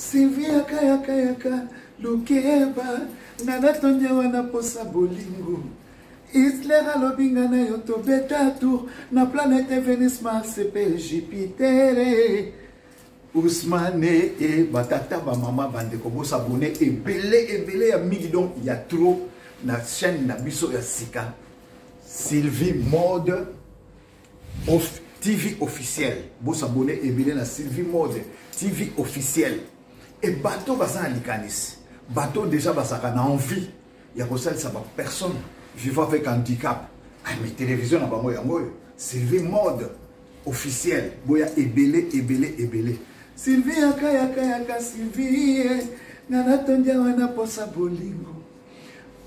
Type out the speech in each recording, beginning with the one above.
Sylvia kaya lukeba nana tonya wana posa bolingo Hitler alobinga na yo to beta tour na planète Vénus Mars et Jupiter Ousmane et batata ba mama bande ko s'abonner et belé ya mingi donc il y a trop na chaîne na biso ya sika Sylvie Mode TV officiel bo s'abonner et belé na Sylvie Mode TV officiel et bateau basa likanis bateau déjà basaka na envie ya ko ça ba personne vivant avec handicap à mes télévisions na bango yango Sylvie Mode officiel boya ebelé Sylvie kaya Sylvie nana tondia wana posa bolingo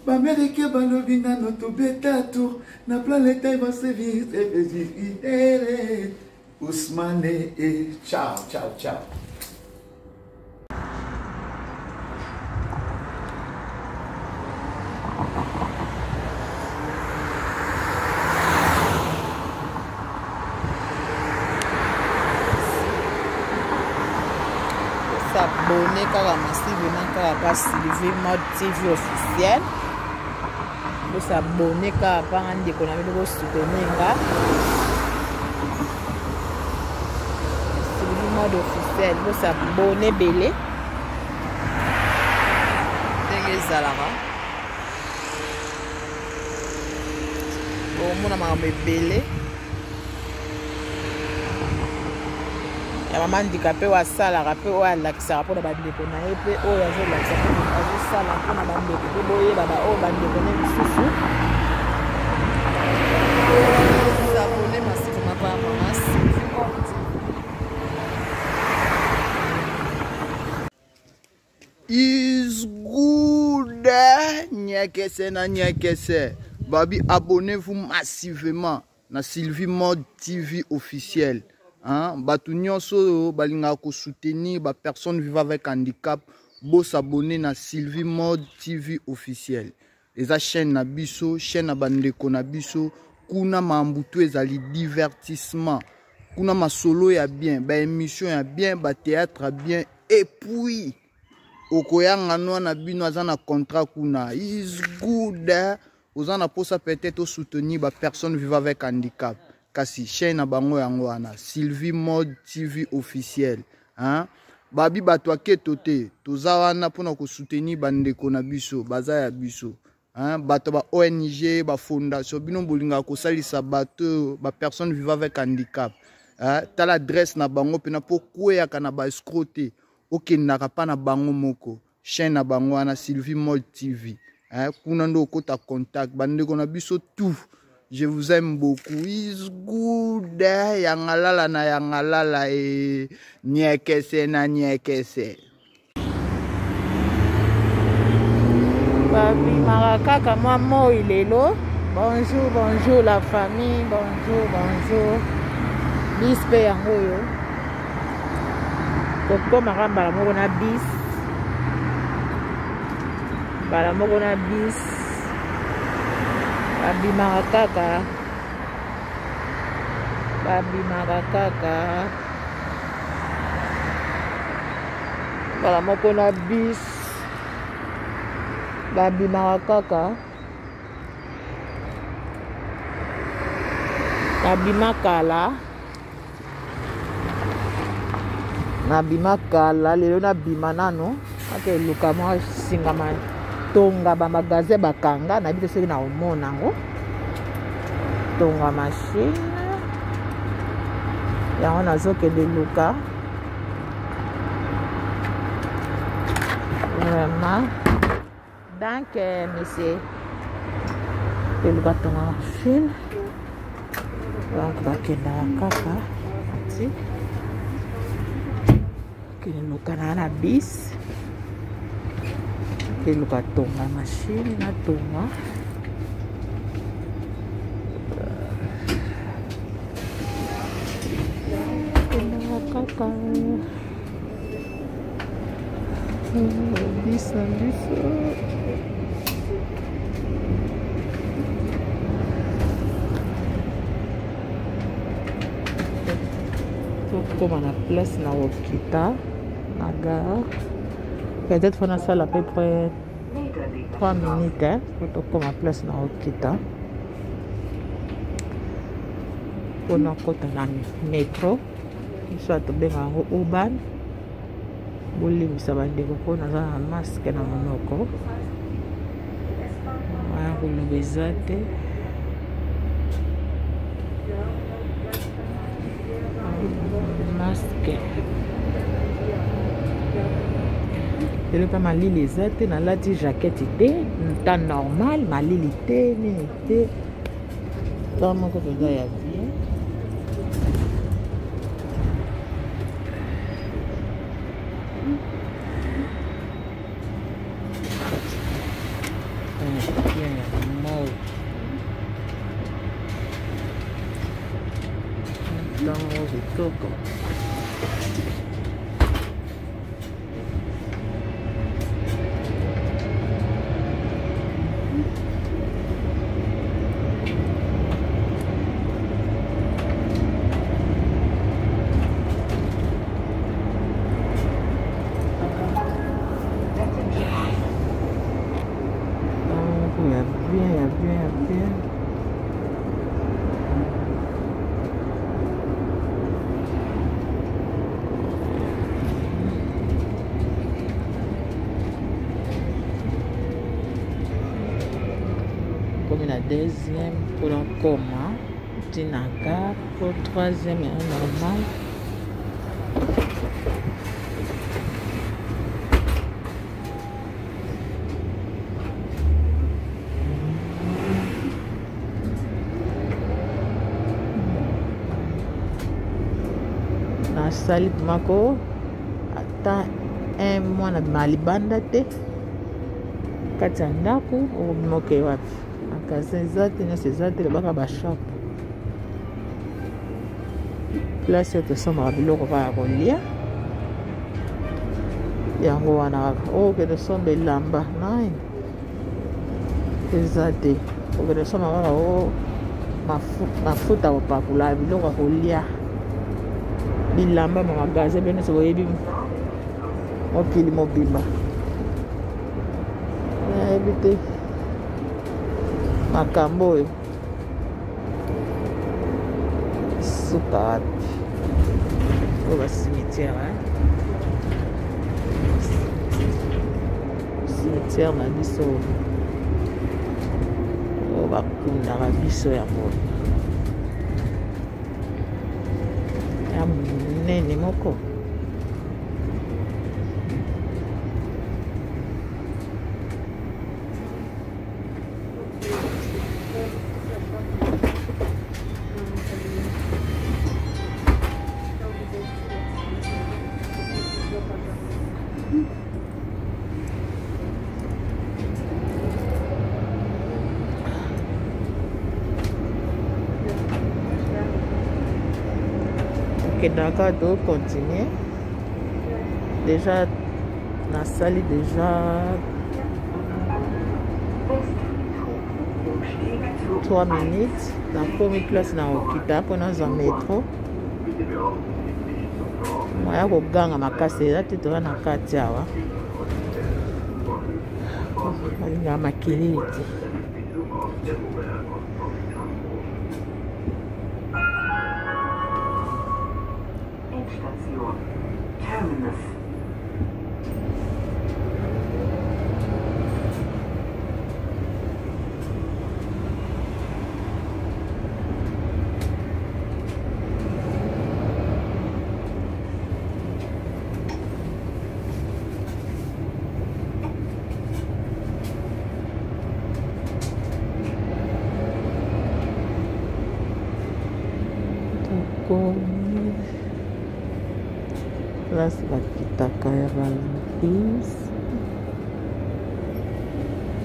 Bamerike balobinga no to beta tour na planète va se vivre Ousmane et ciao S'abonner massivement à Sylvie Mode TV officiel. Vous s'abonner à un économie de soutenir Sylvie Mode officiel. Vous s'abonner belé. Nzela. Bon, mon amant belé. Ya mama handicapé wa Asala rapé wa lakisa pour na bandeko na ye pe o ya zo lakisa azo sala pour na bandeko pe boye baba o bandeko na bisusu s'abonner massivement par mama is good nyakese babi abonnez-vous massivement na Sylvie Mode TV officiel. Batunyo so balinga ko soutenir ba personne vivant avec handicap bo s'abonner na Sylvie Mode TV officiel. Eza chaîne na biso, chaîne na bandeko na biso, kuna mambutu ezali divertissement, kuna ma solo ya bien, ba émission ya bien, ba théâtre ya bien et puis okoyanga no na bino azana contrat kuna is good. Ozana posa peut-être soutenir ba personne vivant avec handicap. Kasi chaîne bango yango wana Sylvie Mode TV officiel babi bato aketote toza wana pona ko soutenir bandeko na biso baza ya biso bato ba ONG ba fondation bino bolinga ko salisa bato ba personne vivant avec handicap Tala adresse na bango pena po kwea kana ba escroter okendaka pa na bango moko chaîne na bango wana Sylvie Mode TV kuna ndo kota contact bandeko na biso tout. Je vous aime beaucoup. Is good. Yangalala na yangalala e nyekese na nyekese. Babi marakaka moi ilelo. Bonjour la famille. Bonjour. Bispe yango yo. Koko maramba la moko na bis. Bala moko na bis. Babi marakaka bala moko na bis babi marakaka babi makala lelo na bima nano ake luka mwa singama Tonga ba magasin bakanga na bito soki na omona ngo Tonga machine yango nazokende luka vraiment donc monsieur luka Tonga machine donc bakenda kaka ti kende luka na bis Koluka Tonga machine na Tonga kaka bisa tokoma na place na okita na gare. Peut-être qu'on a ça à peu près 3 minutes hein, pour qu'on ma place dans Okita. Pour nous côté dans métro, soit bien en urbain. Boli misabande ko na za masque na monoko. Wa kulubezate. Masque. Le pas malili zate na lati jaquette té, temps normal, malili té, ni té. Dans mon côté là ya bien. Comme la deuxième pour un coma, Tinaga pour troisième et un normal. Na sali mako ata un mois na malibanda te kati ya ndako obimoke wapi akazi eza te nyonso eza te lebaka bashapo place oyo tosomaka biloko kaka kolia yango wana kaka okende somba elamba nai eza te okende somba kaka o mafuta kopakula biloko ya kolia bilamba mamagaze mpe nyonso boyebi mokili mobimba nayebi te makambo oyo suka wapi oyo basimitiere simitiere na biso oyo bakundaka biso yango ya monene moko D'accord, de continuer. Déjà, la salle déjà 3 minutes. La première place dans Okita pour nous en métro. Moi, je vais gagner ma casse. Là, tu dois na katiawa. Je vais Mokili. Place bakitaka ya balbis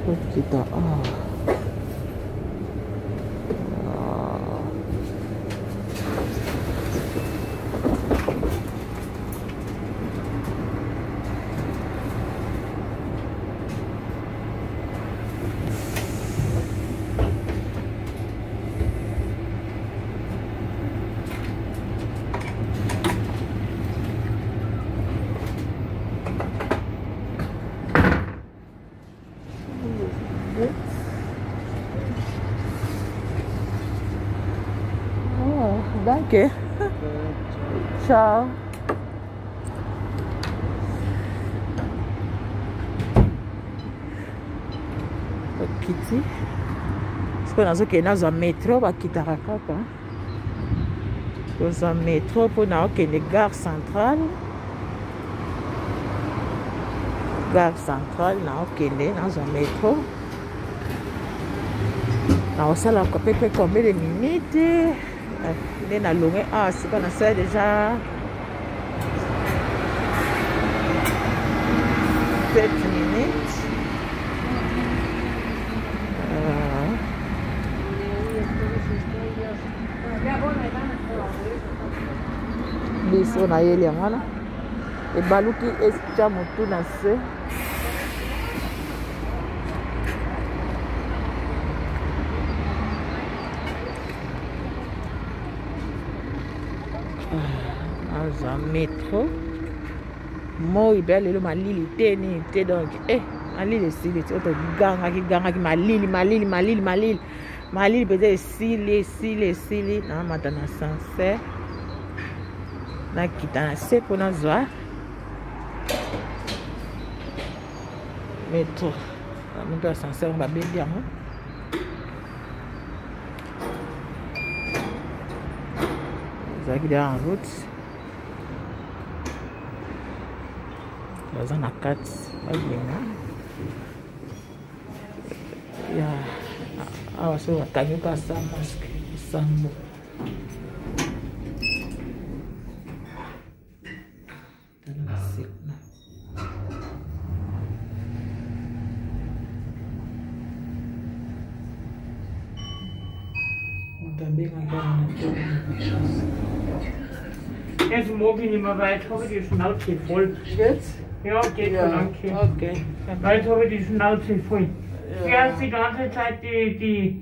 okita Ok. Ciao. Okiti. Parce qu'on a ce qu'il y a dans un métro, bah qui t'arraque. Dans un métro pour n'a aucune gare centrale. Gare centrale, n'a aucune dans un métro. Dans Asala, on peut faire combien de minutes? Il est long. Ah, c'est qu'on a ça déjà 7 minutes. Bis on a eu les gens. Et Baluki est déjà Mutu dans ce. Dans un métro. Moi, il est le malili teni donc malili si le autre ganga qui malili peut-être si na matana sanse na kitana se pour na zoa métro na sanse on va bien dire ça qui est en route. Dans la carte, ah, so akanyo ka sa mask sambo. Jetzt mag ich nicht mehr weit, habe ich die Schnauze voll. Jetzt? Ja, geht ja, danke. Okay. Weit habe ich die Schnauze voll. Ja. Die ganze Zeit die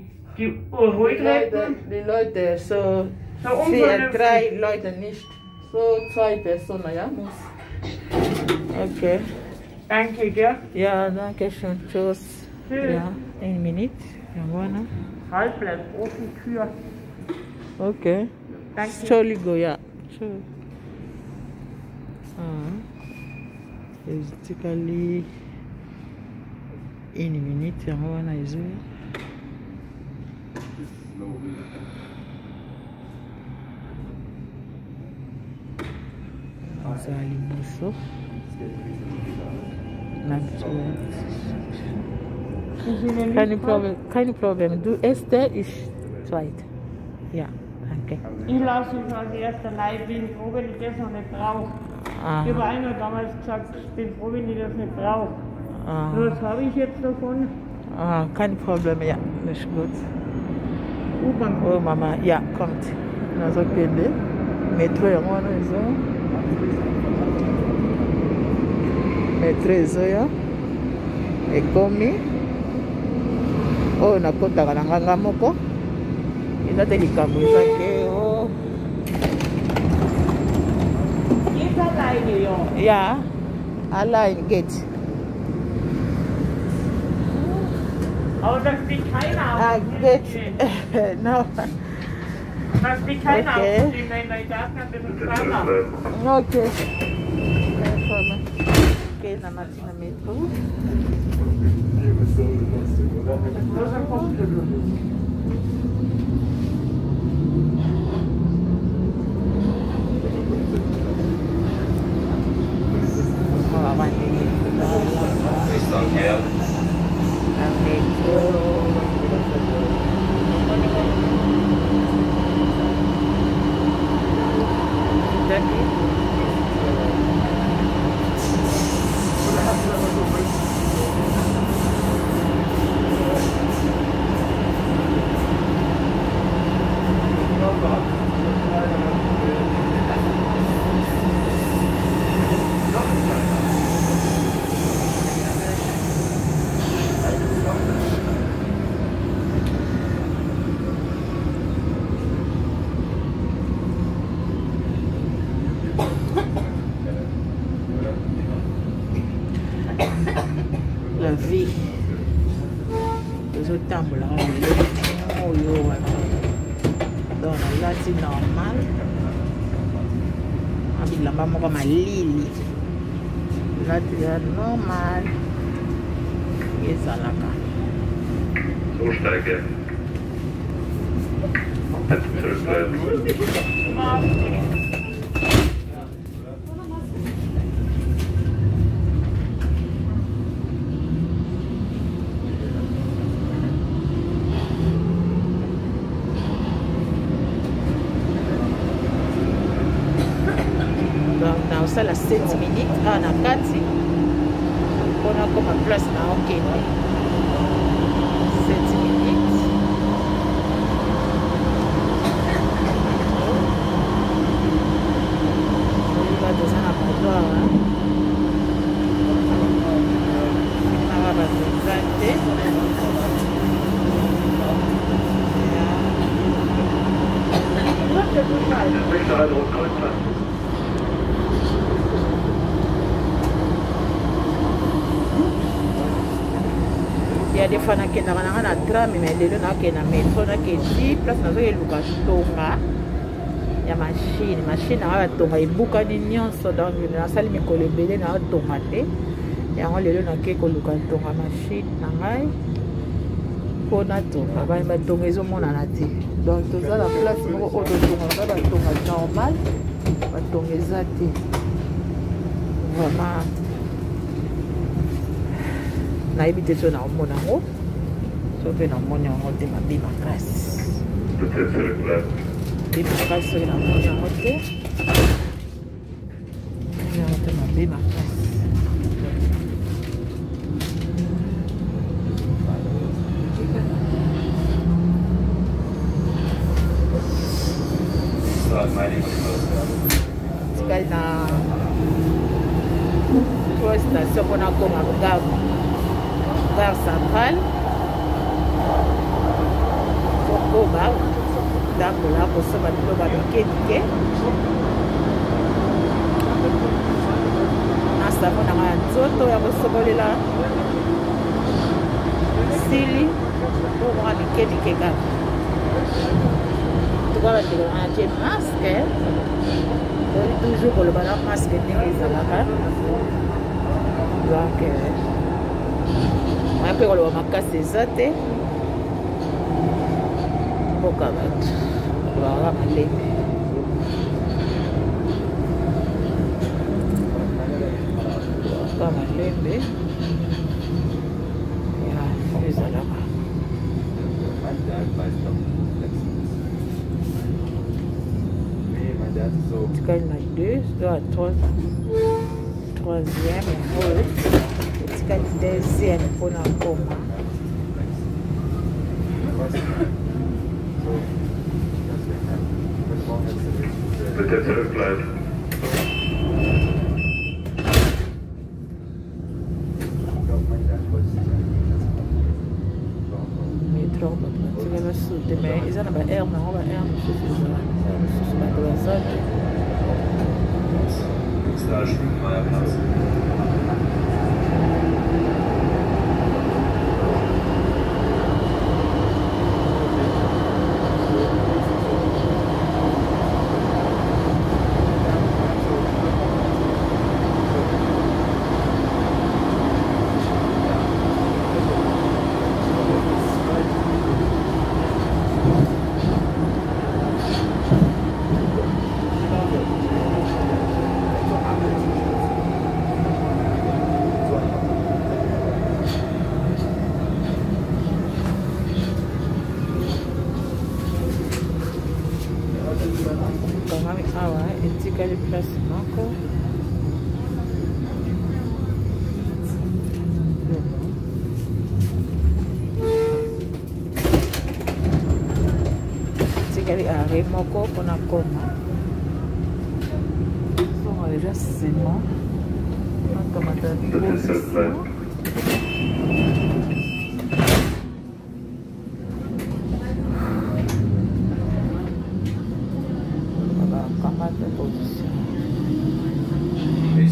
ruhig reden. Die Leute, so 3 Leute nicht. So 2 Personen, ja, muss. Okay. Danke, gell? Ja, danke schön. Tschüss. Ja, 1 Minute. Ja, halt, bleibt offen, Tür. Okay. Danke. Entschuldigung, ja. Tschüss. Basically 1 minute yango wana ezoya aza liboso keine problem du Esther ist zweit ja danke ich lasse mich als erster Leib, bin froh, wenn ich das noch nicht brauche. Ich habe einer damals gesagt, ich bin froh, wenn ich das nicht brauche. Was habe ich jetzt davon? Kein Problem, ja, das ist gut. U-Bahn. Oh Mama, ja, kommt. Also kende, metro ya mwana izo. Metro izo ya. Ekomi. Oh, nakotaka na nganga moko. Eza te likambo ezake, oh. Yeah, I like it. Aber das liegt keiner auf. Geht. No. Das liegt keiner auf. Ich darf ein bisschen kleiner. Okay. Okay, dann mal in der Metro. La vie. Les autres tambours là, oh yo, donc nalati normal abilamba moko malili lati ya normal ezalaka Umsteige. naosala 7 minutes na kati mpona koma place na okende 7 minutes oyoka toza na badoire finaka batonza te ya des fois nakendaka nanga na trame mais lelo nakenda metro nakendi place nazoyeluka tonga ya machine nanga batonga ebukani nyonso donc nasali mikolo ebele na otonga te yango lelo nake koluka tonga machine na ngai mpona tonga batonga ezomonana te donc toza na place moko oyo totonga ngai batonga normal batonga eza te vraiment nayebi te so naomona yango so mpe namoni yango te mabe makasi mabe makasi soki namoni yango te yango te mabe makasi tikali na station mpona koma gare centrale kokoba ndakola kosomba biloba mike na savo nanga ya nzoto ya kosobolela sili okoka mike kaka tuka batekaka na tie masque oli toujours koloba na masque ndenge ezalaka donc mpe koloba makasi eza te mboka bato kolobaka malembe kolobaka malembe ya ezalaka tikali na 2 so à 3e oyo tikali 2e mpona koma Peut-être le club. métro batika basude mais eza na baare nango baare mosusu ezala mosusu bato baza te Stage, neuer Platz. awa etikali place moko etikali arrêt moko mpona koma songo deja sima nakamata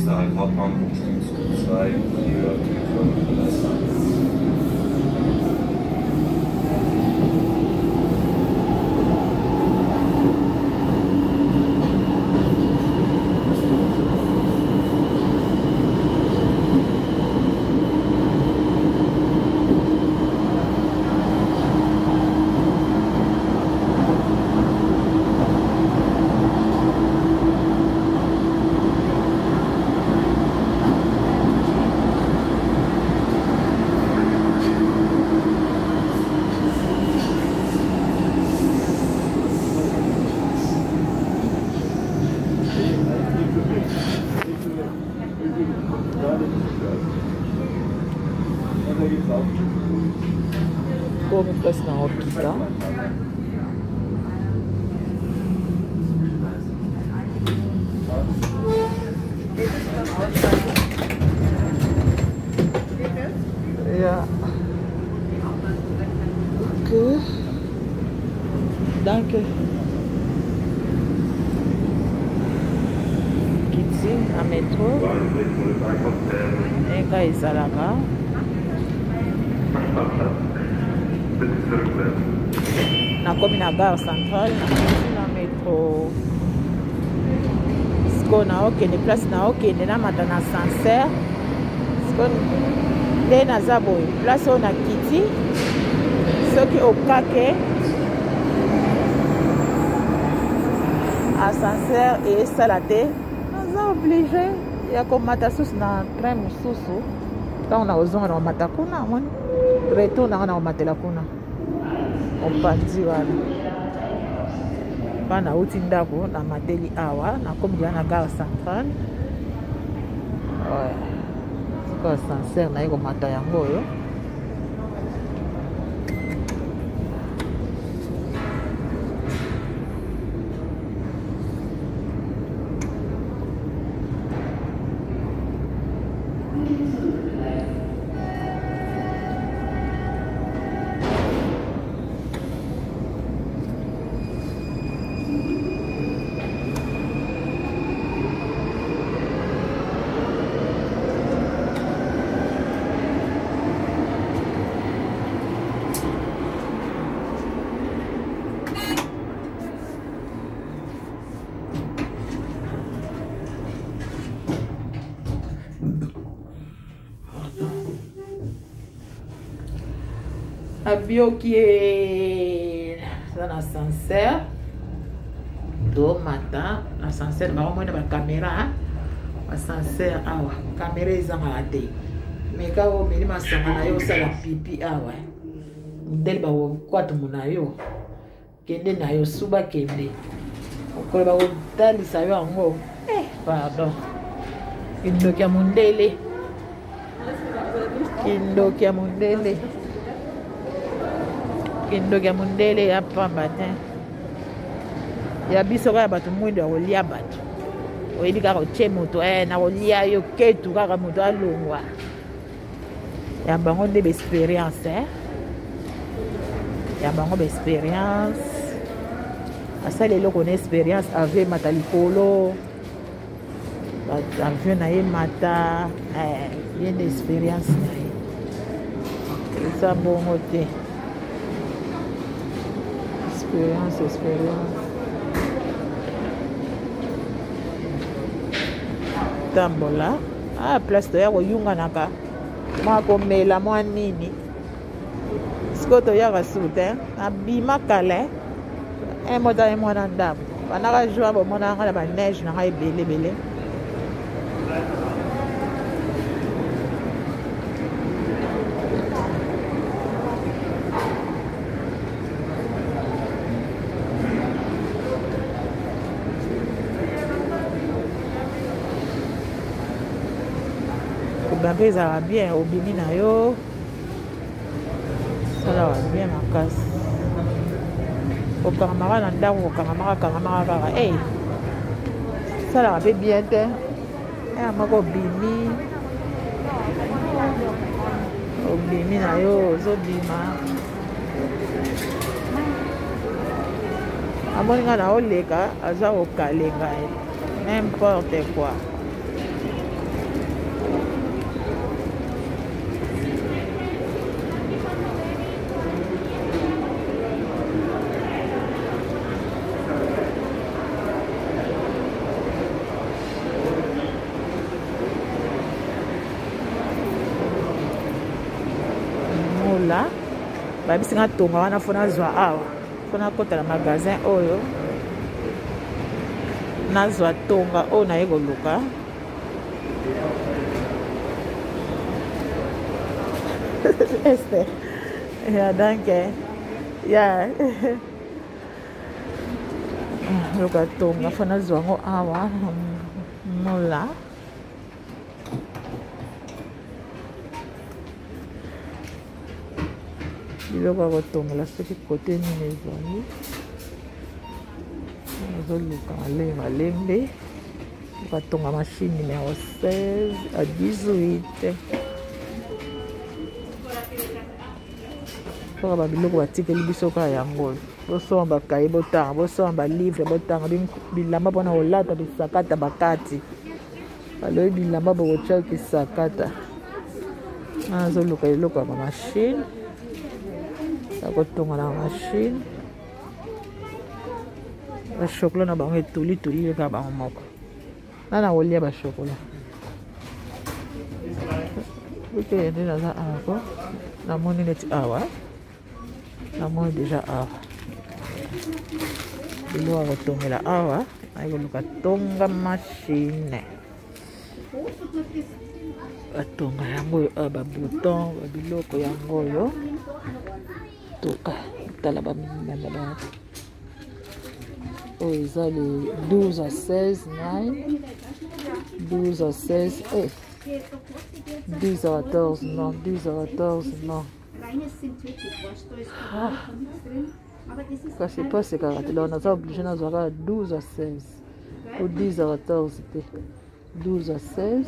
Österreich Hauptmann, Buchstaben 2, 4, 5, Komi place na okita. Ja. Okay. Danke. Kiti na metro. Eka ezalaka. Nakomi na gare centrale na metro. Siko na okende place na okende na mata na ascenseur. Siko nde naza boye place oyo na kiti soki okake ascenseur esala te naza oblige ya komata susu na train mosusu ntango na ozonga na komata kuna moni retour nanga na komatela kuna opandi wana mpa nauti ndako na mateli awa nakomi deja na gare centrale siko ascenseur naye komata yango oyo abioki eza na ascenseur do mata na ascenseur bakomona bakamera ascenseur awa kamera ezangaka te meka omeli masanga na yo osala pipi awa ndeli bakokwatumu na yo kende na yo suba kende okolo bakotalisa yo yango pardon kindoki ya mondele kindoki ya mondele kindoki ya mondele ya pamba te ya biso kaka bato mwindo ya kolia bato oyebi kaka otie moto na kolia yo ketu kaka moto alongwa ya bango nde baexpérience ya bango baexpérience asali eloko na expérience ave mata likolo avion na ye mata ye nde expérience na ye eza bongo te expérience tambola place toya koyunganaka mwa komela mwa nini siko toyaka su te abima kale mota ye mwana ndambo banaka jour bomonanga na baneige nanga ebelebele mpe ezalaka bien obimi na yo salaka bien makasi okangamaka na ndako okangamaka kaka salaka mpe bien te moko obimi na yo ozobima amoninga na oleka aza kokalenga n'importe quoi babisinga tonga wana fona zwa awa fona kota na magasin oyo nazwa tonga oyo naye koluka este ya danke ya luka tonga fona zwa ngo awa mola biloko ya kotongela soki kote nini ezali azoluka malembe batonga machine numéro 16 à 18 mpona babiloko batikeli biso kaka yango bosoma bakaye botanga bosoma balivre botanga bilamba mpona kolata bisakata bakati balobi bilamba bokotya kisakata azoluka eloko ya bamashine ya kotonga na mashine bashokola na bango etolitoli kaka bango moko nana kolia bashokola oke nde naza ako namoni neti awa namoni deja awa biloko ya kotongela awa ayikoluka tonga mashine batonga yango oyo babuton babiloko yango oyo toka tala bamimanda oyo eza le 12 à 16 9 12 à 16 10 à 14 non 10 à 14 non kasi pasi kaka te naza oblige nazwaka 12 à 16 ou 10 à 14 te 12 à 16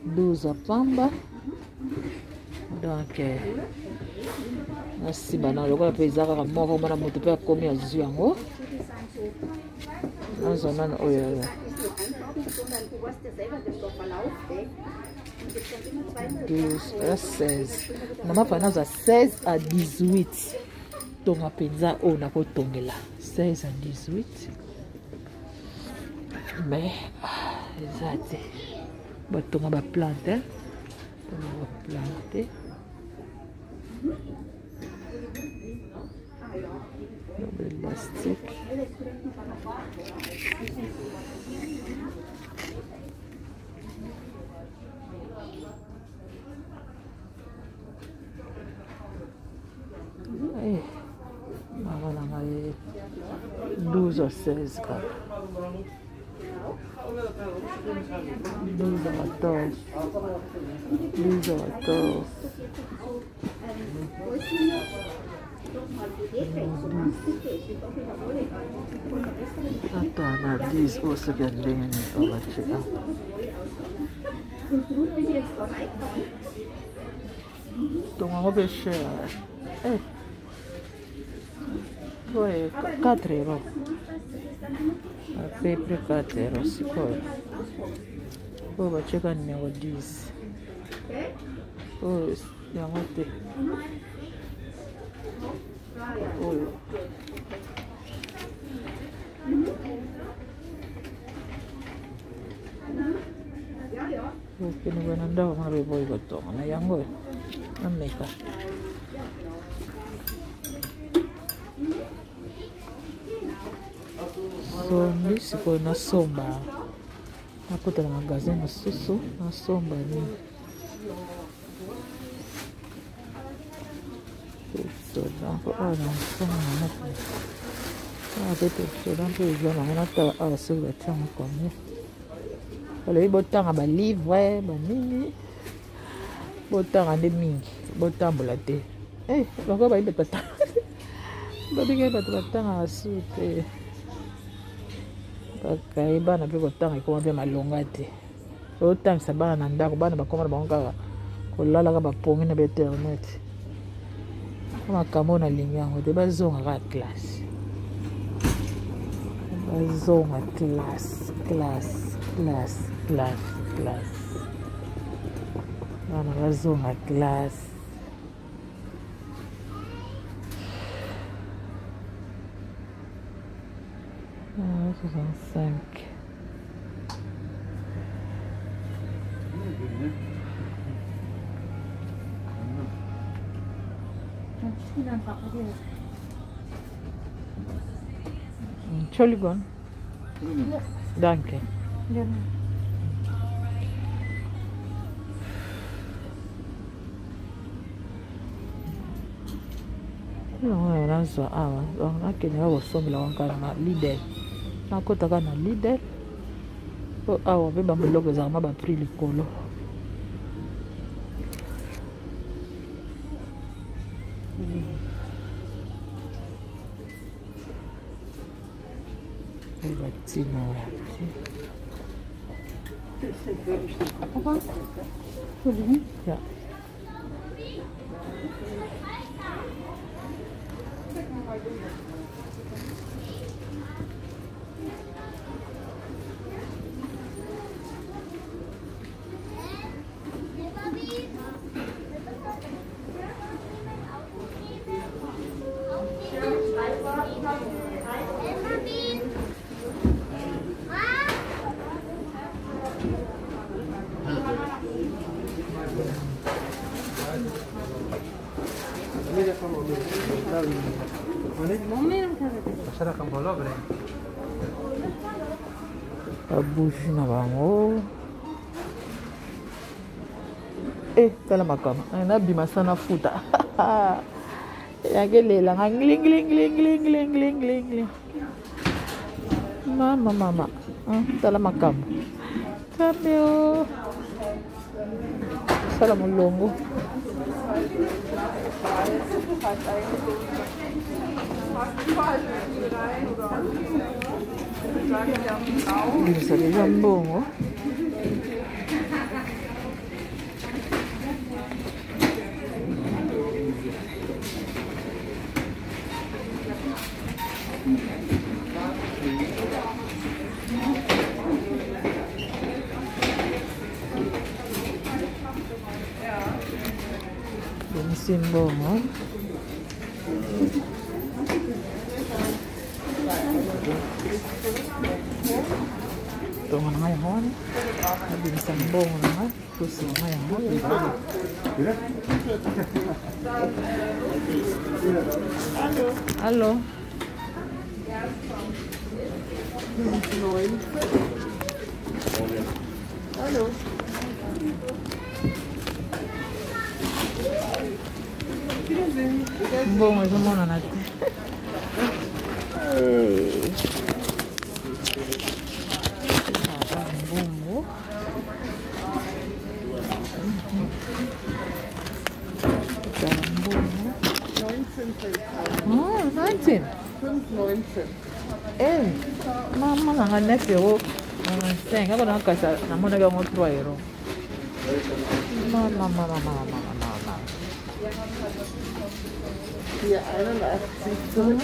12 à pamba donc nasiba na lokola mpe eza kaka moko mana moto mpe akomi azwi yango nazwa nano oyo 12 à 16 mama fa nazwa 16 à 18 tonga mpenza oyo nakotongela 16 à 18 mais eza te batonga baplante l'élastique maman nanga 12 à 16 kaka 12 à 14 12 à 14 attends na 10 oyo soki ya ndenge nini obatie tongango mpe cher oyo 4 euros à peu près 4 euros sikoyo oyo batieka numéro 10 oyo yango te oyo okende na ndako mona mpe boyi kotonga na yango oyo nameka sondi sikoyo nasomba nakota na magasin mosusu nasomba nini soda mpo awa na mosonga na moko awa pe soda mpe eza nango natala awa soki batiango combien balobi botanga balivre banini botanga nde mingi botambola te bango bayibe batanga babingai bato batanga su te bakaye bana mpe kotanga ekoma mpe malonga te otangisa bana na ndako bana bakoma na bango kaka kolalaka bapongi na bainternet makambo nalingi yango te bazonga kaka classe bazonga classe bana bazonga classe 65 Entschuldigung. Danke. Nazwa awa nakende bakosomela wankana na Lidl nakotaka na Lidl po awa mpe bambiloko ezalaka ma baprix likolo Ja. Bougie na bango. Tala Makambo. Na bima sana futa. Yagelela ngling gling gling gling gling gling gling. Mama. Tala Makambo. Kabio. Salam longo. Bisa di jambong. Simbong. Ito nga yung hon. Nabinsambong nga. Susi nga yung hon. Halo. Halo. Bom, mas vamos lá. Oh, 19. 5,19. Mama nanga 9 euros. 5. Agora na casa, na mona ganhou 3 euros. Mama. Hier 81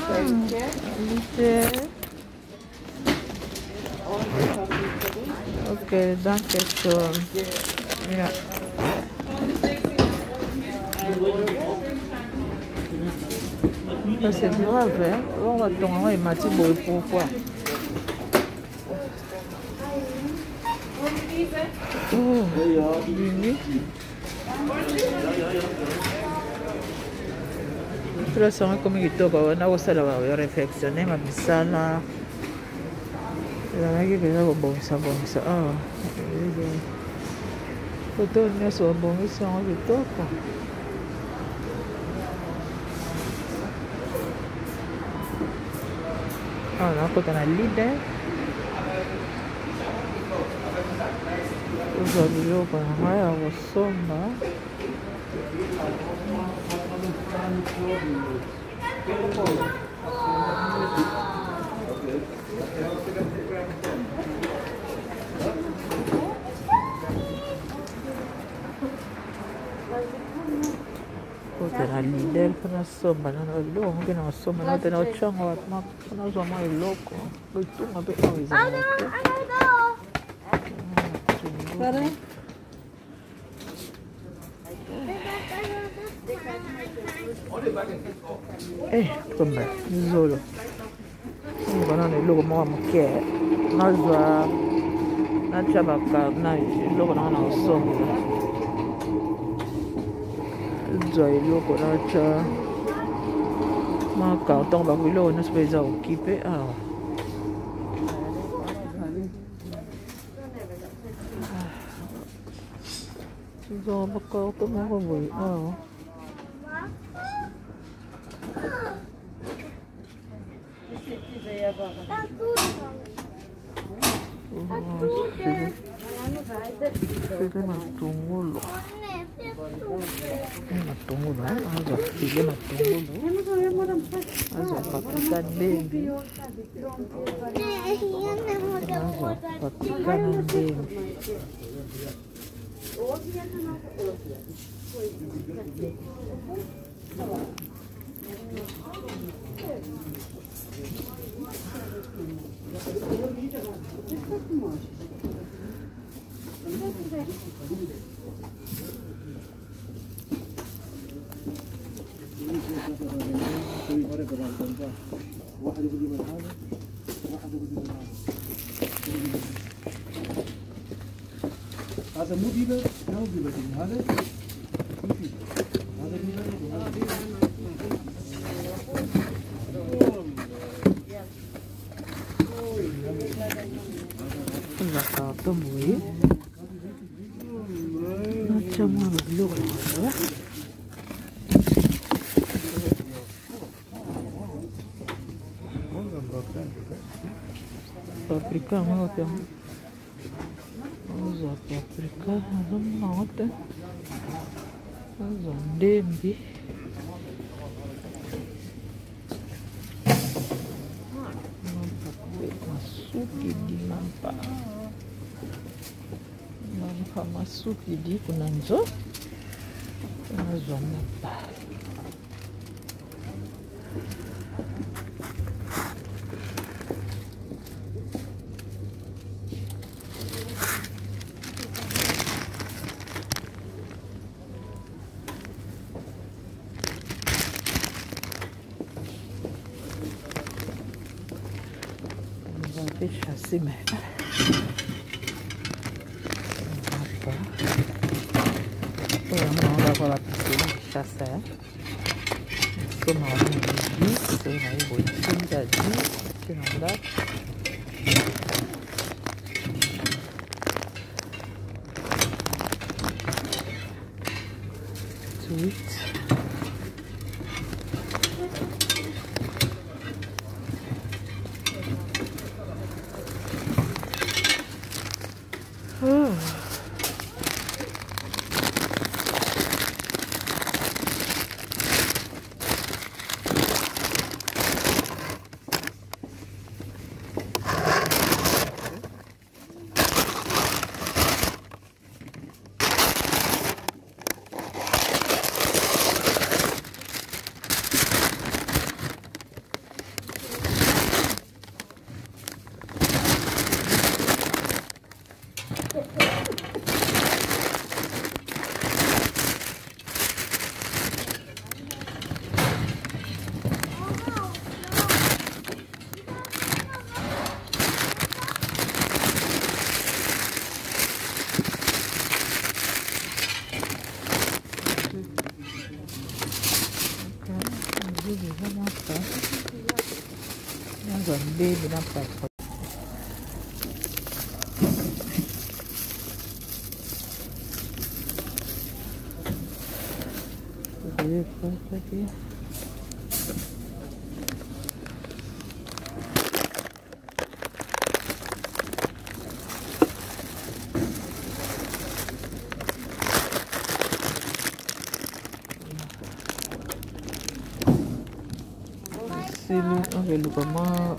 Cent. Okay, danke schön. Ja. C'est grave, hein? On va tomber, il m'a dit pourquoi. Oh, Bini. Turasanga comme il toba wana osala ba réflexionner ma bisala. La ngi beza ko bongisa. Foto nyoso bongisa ngo kitoko. Là, quand on a l'idée, aujourd'hui, on va au sommet. Tena leader kuna somba na lo ngena somba na tena ochanga wa kuna zoma iloko kutunga pe aweza para komba zolo ngona ne logo mo amuke nazwa na chabaka na logo na somba Joy logo nacha Makambo ba kuilo na speza okipe zo bako ko mo boy matungulu, azwa filet matungulu, azwa paprika ndembi, azwa paprika na ndembi. هذا مو بيبر مو بيبر هذا هذا بيبر Zakal temui macam mana dulu ya? Paprika mana tu? Azwa paprika ada mana tu? Azwa dembi. Masuki di kunanzo nazwa mapa deixa assim mesmo. Agora cachaça é somalinho de sei aí boitinho que não dá sweet baby na papa. Aqui. Sini lupa mah.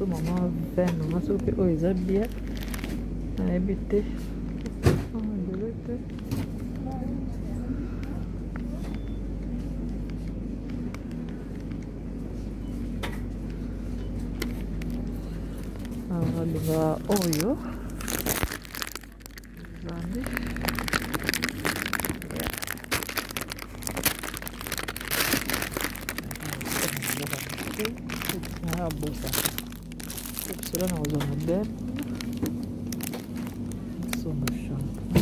Maman vendo, mas o que coisa bia a EBT Olinga oyo. Zandi. Bosa. Cela na ozo moderne. Sono shampoo.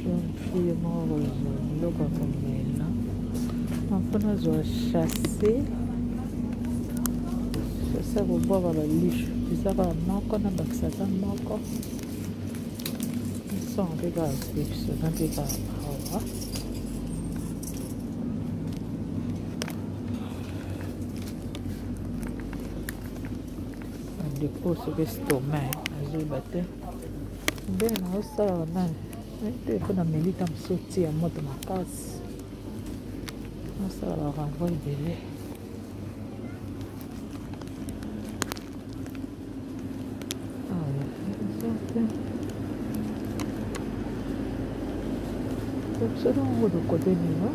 Shampoo mo ozo loka komela. Afuna zo chasser. Chasser ko boba ba lixo. Bizaka moko na baksata moko. Só pegar as bichos, não pegar a rua. Depois que estou bem, azul bater. Bem, nossa, né? Eu estou na melita, me sorti a moto na casa. Nossa, ela vai dele. Você não muda o côté, não?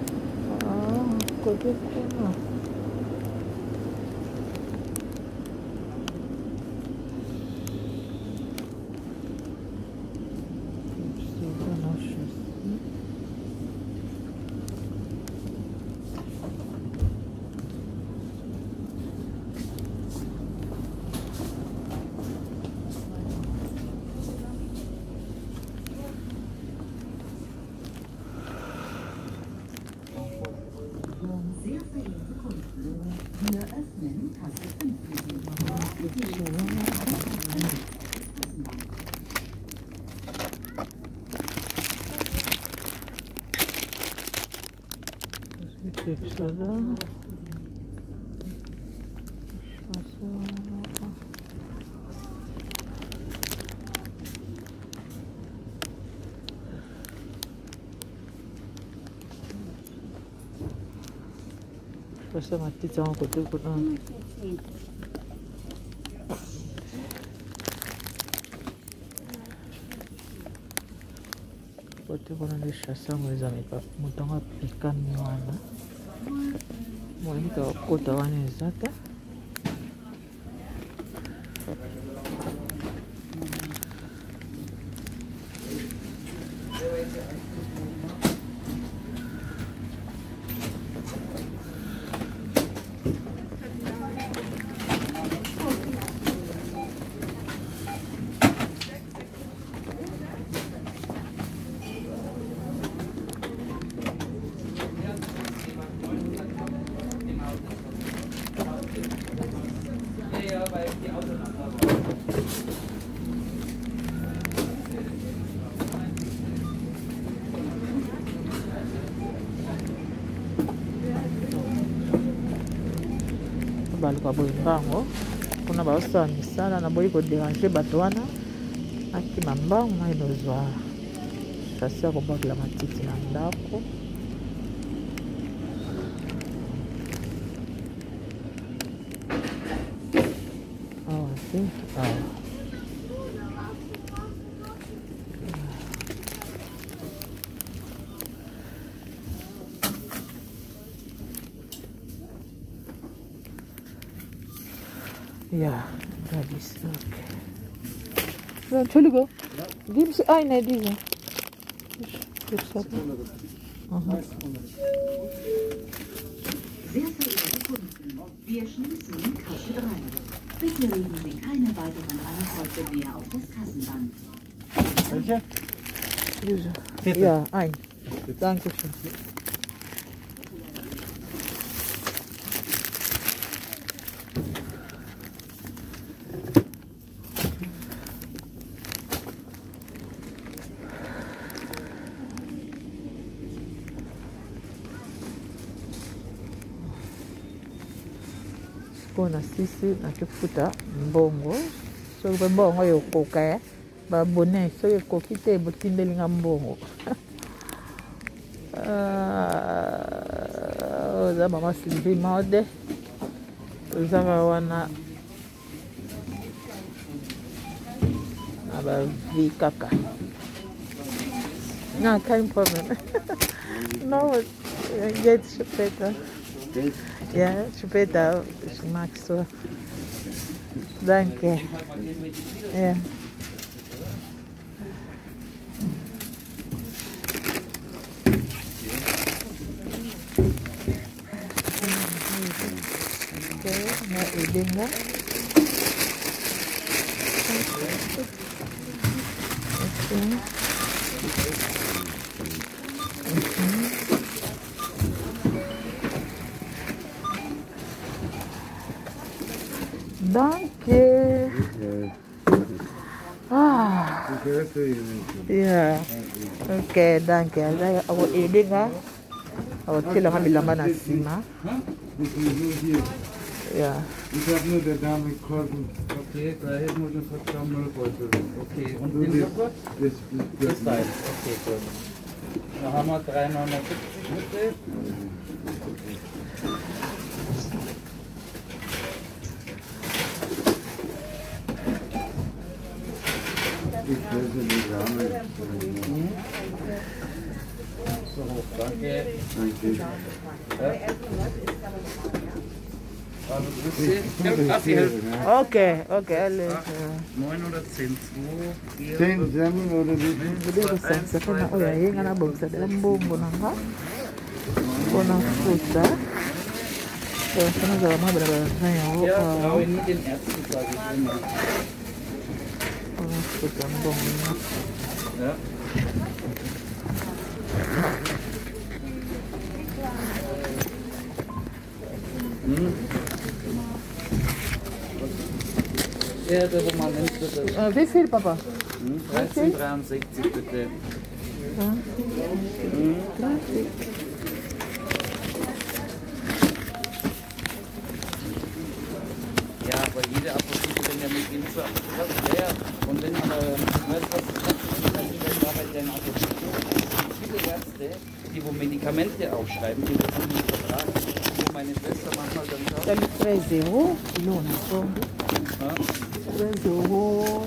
Ah, côté não. Pasal mati jangan kotor kotor. Kotor kotor ni chasser mais amis pas. Mutanga pikan ni wana. Moi ni to kotor wana ezata. Baluka boye mbango kuna baosala misala na boyi koderange bato wana akima mbango na elozwa chasser kobakela matiti na ndako. Awa te awa yeah, that is okay. Then chili go. Give me I need this. Sehr verehrte Kunden, wir schließen Kasse 3. Bitte legen Sie keine weiteren Ankäufe mehr auf das Kassenband. Welche? Ja, ein. Dankeschön. Kona sisi nakifuta mbongo soki mbongo oyo koka babone soki ekoki te botindelinga mbongo oza mama Sylvie mode tozaka wana na bavi kaka no, kind problem no get better. Ja, später. Ich mag so. Danke. Ja. Edinga. Danke. Ah. Yeah. Okay, danke. Aku edinga. Aku kila kami lama nasima. Ja. Ich habe nur der Dame geholfen. Okay, da hätten wir den Vertrag Müllbeutel. Okay, und den Joghurt? Das weiß. Okay, gut. Da haben wir 370 Mitte. Ich helfe die Dame. So hoch, danke. Danke. Ja. Okay, okay, alles. 9 oder 10, 2, 10 Semmeln oder wie? Sasa kana oya yenga na boxa de mbongo nanga. Bona fruta. Sana za mama baba fanya huko. ja, Frau in den Ärzten sage ich immer. Bona fruta mbongo. Ja. Ja, der Roman nimmt das. Wie viel, Papa? 13,63 bitte. Ja, aber jede Apotheke, wenn der mit ihm so leer und wenn man weißt was arbeitet in Apotheke, viele Ärzte, die wo Medikamente aufschreiben, die das nicht vertragen, wo meine Schwester manchmal dann sagt. Dann 3 Euro, Lohn, so. 3 Euro,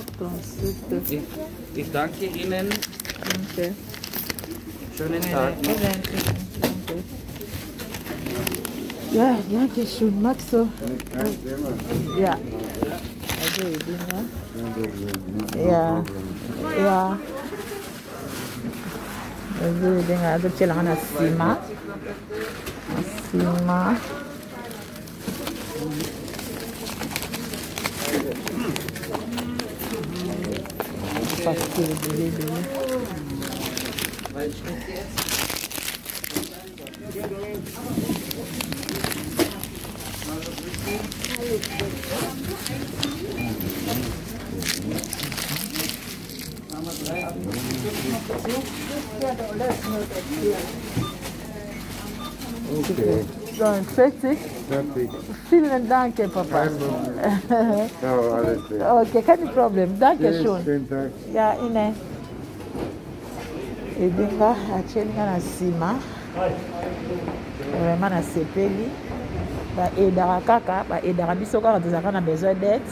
Ich danke Ihnen. Okay. Schönen Tag noch. Ja, danke schön, Maxo. Ja. Also, ja. Ja. Also, also, kailangan na sima. Sima. Pastil dele. Okay. Dann fertig. Fertig. Vielen Dank, Papa. Ja, alles klar. Okay, kein Problem. Danke schön. Schönen Tag. Ja, ine. Edinga achelinga na sima. Vraiment na sepeli. Ba edara kaka, ba edara biso kaka tozaka na besoin d'aide.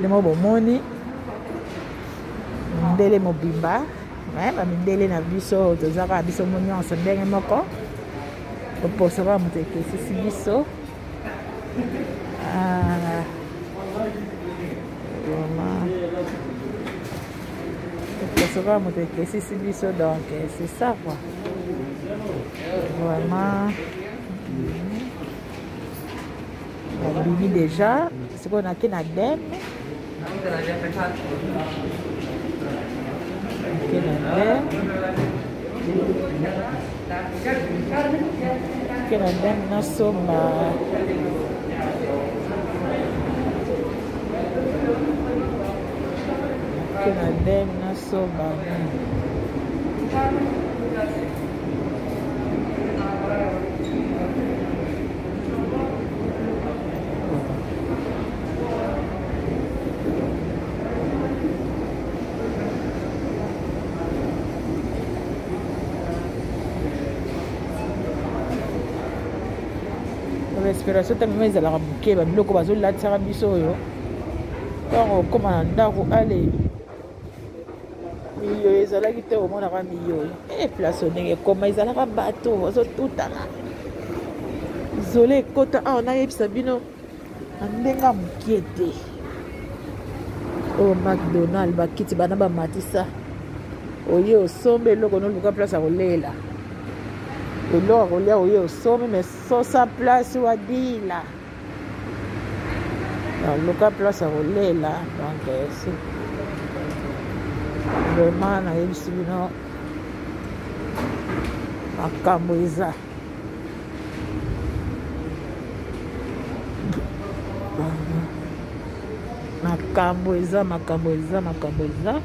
Le mo bomoni. Ndele mobimba. Ba mindele na biso tozaka biso mo nyonso ndenge moko. Poso ba muteke sisi biso. Vraiment. Donc c'est ça quoi. Vraiment. On vit déjà. C'est qu'on a qu'un adem. Qu'un adem na soma. Qu'un adem na soma. Respiration tellement ezalaka moke babiloko bazolatisaka biso oyo ntango okóma na ndako ale miyo ezalaki te omonaka miyo place ndenge ekóma ezalaka bato bazotutana désolé kota a on a yebisa bino andenga mukiete o McDonald bakiti bana ba matisa oye osombe eloko no luka place akolela eloko akolia oye osombe mais sosa place wadila luka place akolela donc c'est vraiment nayebisi bino makambo eza makambo eza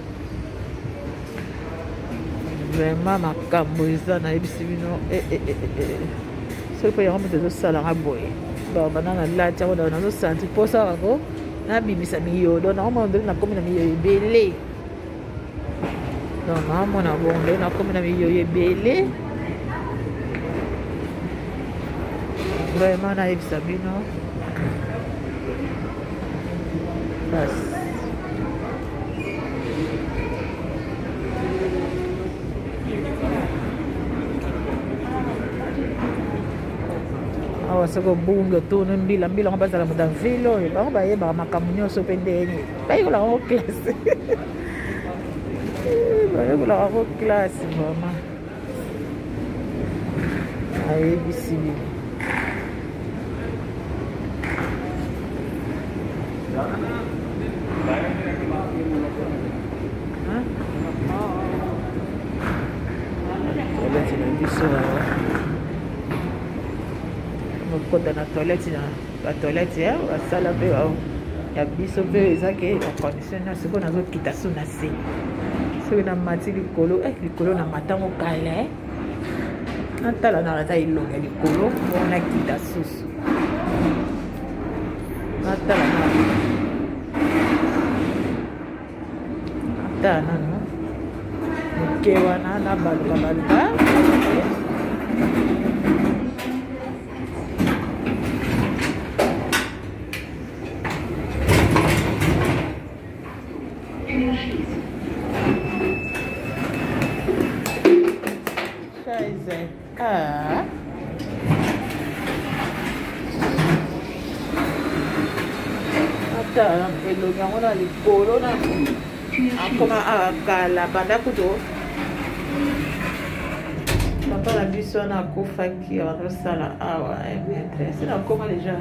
vraiment makambo eza nayebisi bino soki mpo yango moto ezosalanga boye banana lati yango nazosanti mposa kako nabimisa miyodo naomona ndenge nakomi na miyoyo ebele donc naomona bonde nakomi na miyoyo ebele vraiment nayebisa bino basi awa soko bunga tuna mbila ngo bazala muda vilo bango bayeba makambo nyonso mpe ndenge bayekola ngo classe bayekola ngo classe vraiment ayebisi bino toilette na biso mokota na toilette na batoilette basala mpe ya biso mpe eza ke bacondition na sikoyo nazokita so na se soki namati likolo na matango kala natala na ata elonga likolo mpona kita susu natala nano moke wana na baluka elongi yango na likolo na akoma akala banda kuto papa na biso wana akufaki akosala awa maîtresse nakoma deja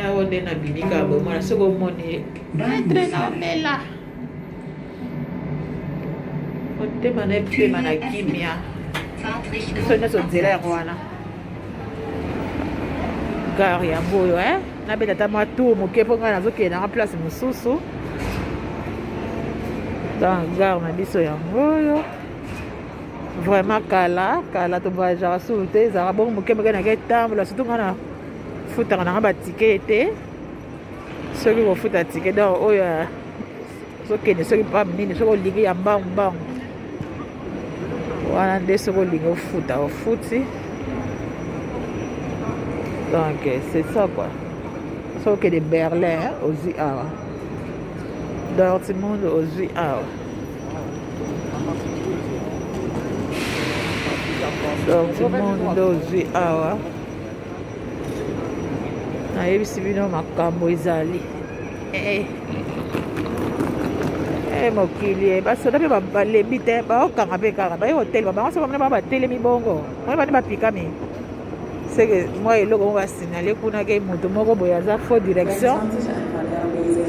awa nde na binika bomona soki omoni maître na omela motema na epema na kimia biso nyonso nzela yango wana gare yango oyo nabeta ata mwa tour moke mpo ngai nazokende nanga place mosusu dans gare na biso yango oyo vraiment kala tovoyagaka sulu te ezalaka bongo moke nake etambola surtout ngai na futaka nanga batike te soki kofuta tike donc oyo ozokende soki pa minini soki olingi ya mbangu wana nde soki olingi ofuta ofuti. Donc c'est ça quoi. Sauf que des Berlin aux Awa. Dortmund aux Awa. Dortmund aux Awa. Nayebisi bino makambo ezali. Mokili basoda mpe balembi te baokanga mpe kaka baye hotel babango so bamona batelemi bongo moi bani bapikami. C'est que moi et l'autre on va signaler qu'on a gagné moto moko boya za faux direction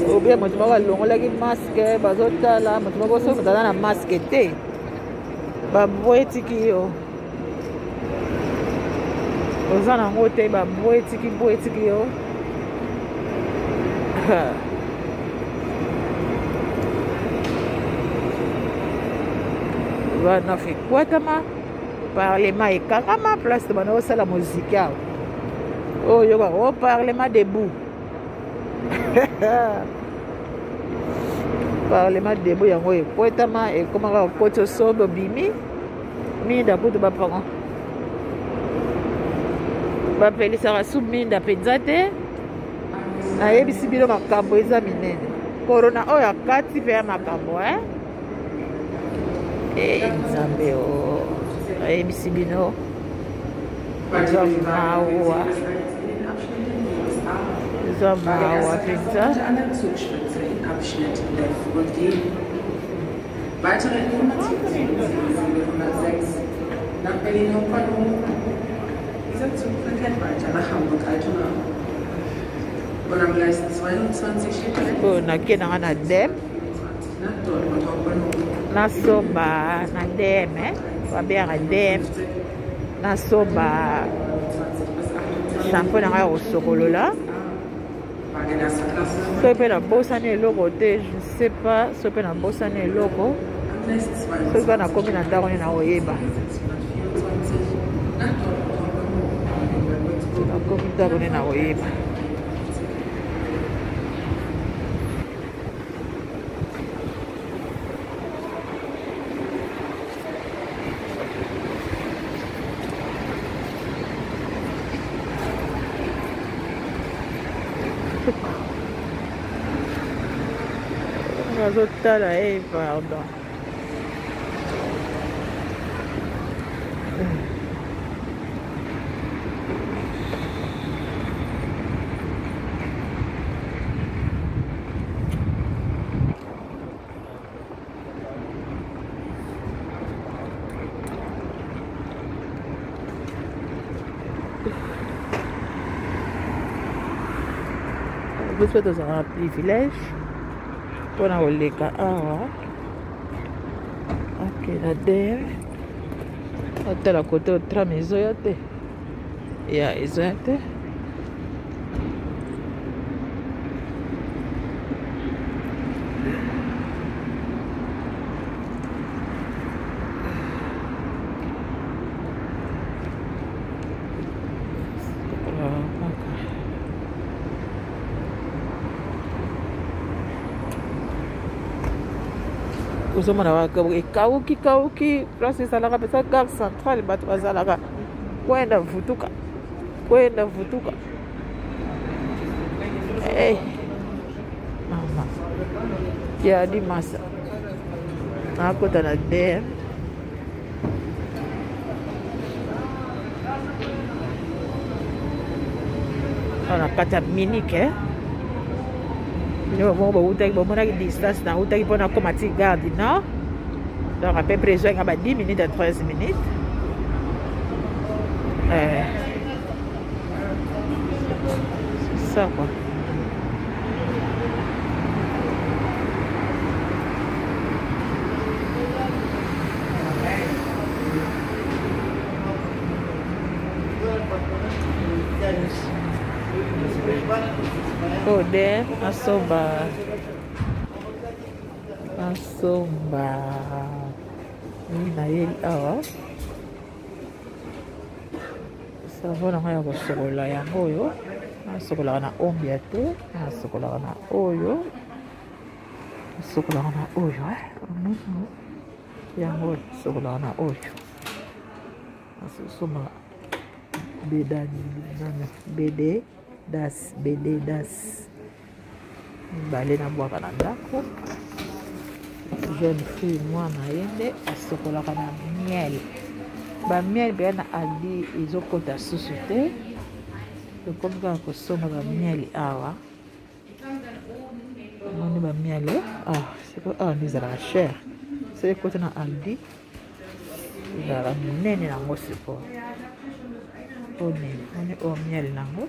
ou bien moto moko longo la masque bazo Tala moto moko so dans la masque té ba boetiki yo ozana ngote ba boetiki yo va na fait quoi tama parlement ekangama place to bana osala muziki awa oyo kwa parlement debout parlement debout yango ekwetama ekomaka koti osobe bimi minda kutu bapango bapelisaka su minda mpenza te nayebisi bino makambo eza minene korona oyo akati mpe ya makambo nzambe ayebisi bino eza mawa mpenza. Weitere Informationen über 706 nach Berlin Hauptbahnhof. Dieser Zug verkehrt weiter nach Hamburg Altona. Und am Gleis 22 steht nakenda na dem nach Dortmund Hauptbahnhof. nasomba na dem babera dem nasomba sampo na ngai kosokolola soki mpe nabosani eloko te, je ne sais pas soki mpe nabosani eloko soki mpe nakomi na ndako nde nakoyeba nakomi ndako nde nakoyeba. Tala, pardon. Vous faites un privilège pour les cas. Ok, la der. Hôtel à côté au tram isoyate. Il y a isoyate. Uzomana kauki place esalaka pesa gare centrale bato bazalaka kwenda vutuka mama ya dimasa nakota na der na kati ya minike bomonaki distance na utaki mpona koma ti gare du nord donc à peu près ezwaka ba 10 minutes à 13 minutes c'est ça quoi. Ode asomba ni na ye awa savo na ngai ya kosokola yango oyo nasokolaka na ombia te nasokolaka na oyo yango sokolaka na oyo nasosomba BD das mibale nabwaka na ndako. Jeune fille mwana ye nde asokolaka na miel bamiel mpe na adi ezokota susu te ekomi kaka kosomba bamiel awa moni bamiel awa nde ezalaka chere so ekota na adi ezalaka minene nango sikoyo onene moni oyo miel nango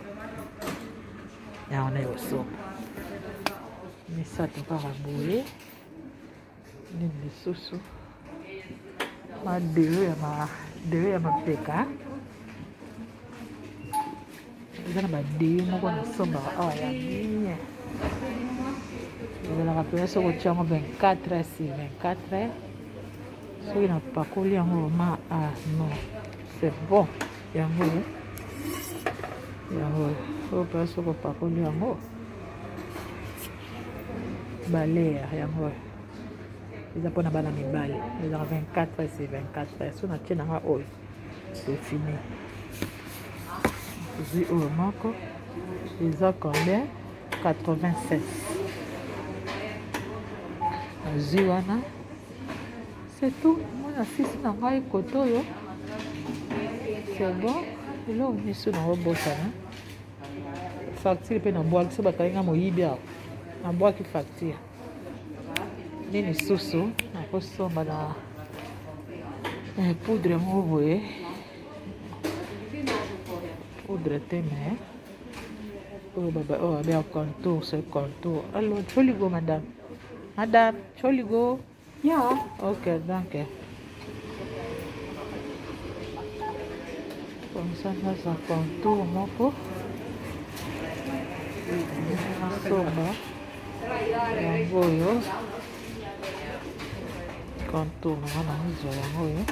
yango na yosomba misato kaka boye nini lisusu madeo ya mapeka eza na badeo moko nasombaka awa ya bien ezalaka pena soki otia yango 24 si 24 soki napakoli yango ma non c'est bon yango oyo pena soki opakoli yango balere yango eza mpona bana mibale ezaka 24 si 24 so natie nanga oyo efini ezwi oyo moko eza combien 87 azwi wana c'est tout mona fisi na ngai kote oyo c'est bon. Là, on est sur le bon ça. Facture pe na bois so bakalinga moyibi a na bois ki facture nini soso na kosomba na poudre mo boye poudre te me oh baba oh bien contour c'est contour alors choligo madame choligo Ja. ok danke comme ça contour moko Asala yango oyo contour na mizo yango oyo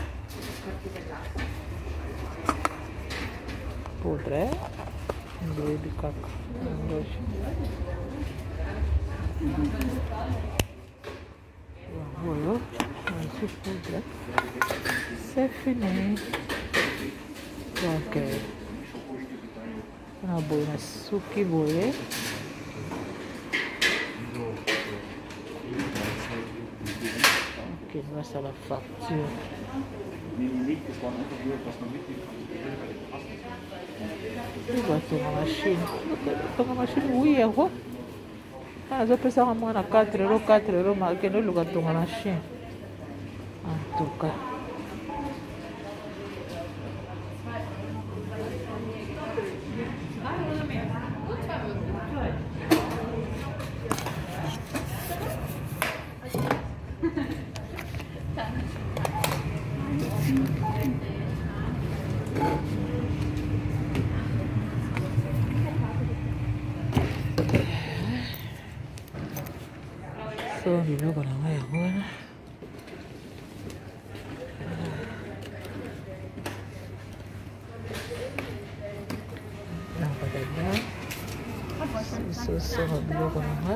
poudre ndeyebi kaka yango oyo nazi poudre c'est fini donc na boye na suki boye ok grâce à la facture batonga machine 8 euro azopesaka mwana 4 euro makende oluka tonga machine en tout cas so biloko na ngai yango wana sosoma biloko na nga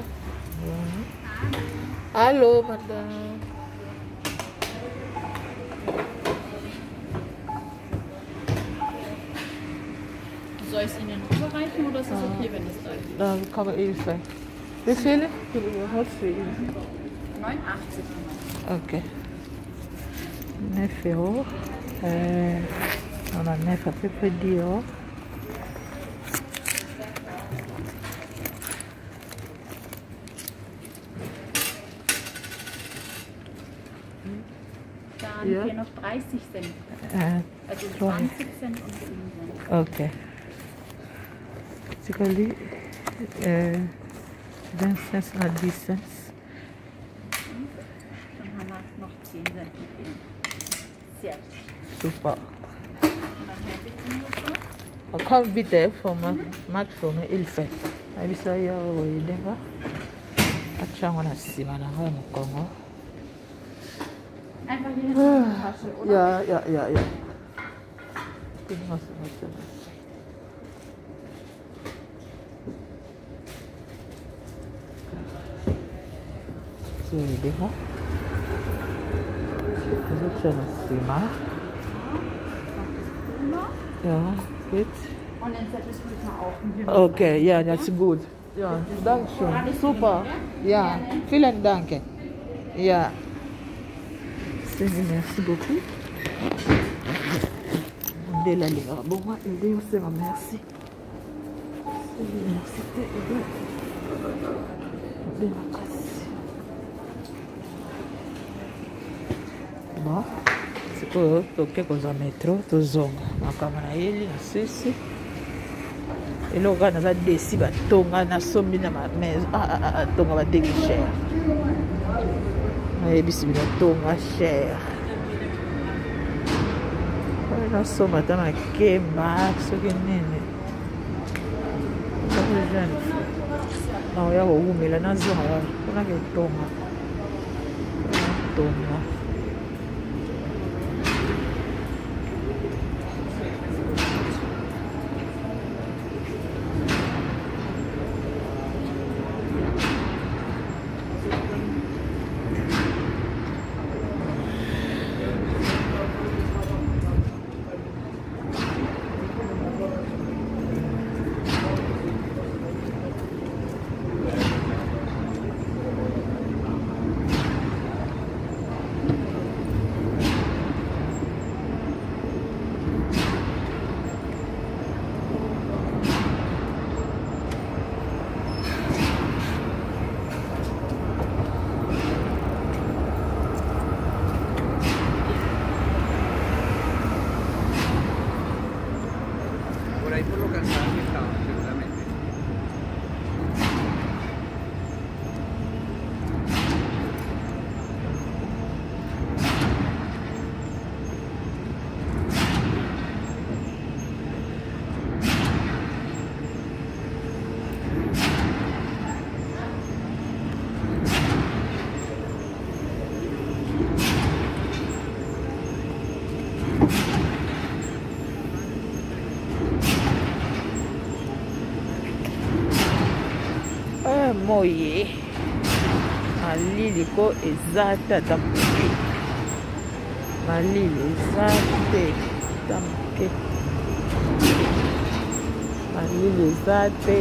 allo madame Soll ich es Ihnen überreichen oder ist es okay, wenn es da ist? Da kann man eh sein. Wie viele? 89. Ok. 9 euros. On a 9 à peu près 10 euros. Dann Ja. hier noch 30 Cent. Also 20 Cent und 7 Cent. Ok. C'est quoi lui 25 cents à 10 cents. Dann haben wir noch 10 Cent mit drin. Sehr gut. Super. Und dann helfe ich Ihnen noch so. Kom vite for mat for me il fait. Abisa ya o idenga. Achangwa na sima na ngwa mkongo. Einfach hier in die Tasche, oder? Ja. So idenga. Also na sima. Ja, gut. Und den Zettel spielt man auch. Okay, ja, that's good. Ja, danke schön. Super. Ja, vielen Dank. Ja. Merci beaucoup. Nzela liga bonga ide yosema merci. Merci te ide makasi. Bon, sikoyo toke kozwa metro tozonga makambo na yeli na sisi eloko kaka naza desi batonga nasombi na bamaison tonga bateki cher nayebisi bino tonga cher nasomba ata makemba soki nini jeune naoya kowumela nazonga wana mponake tonga tonga moye malili ko eza tata malili eza te tamoke malili eza te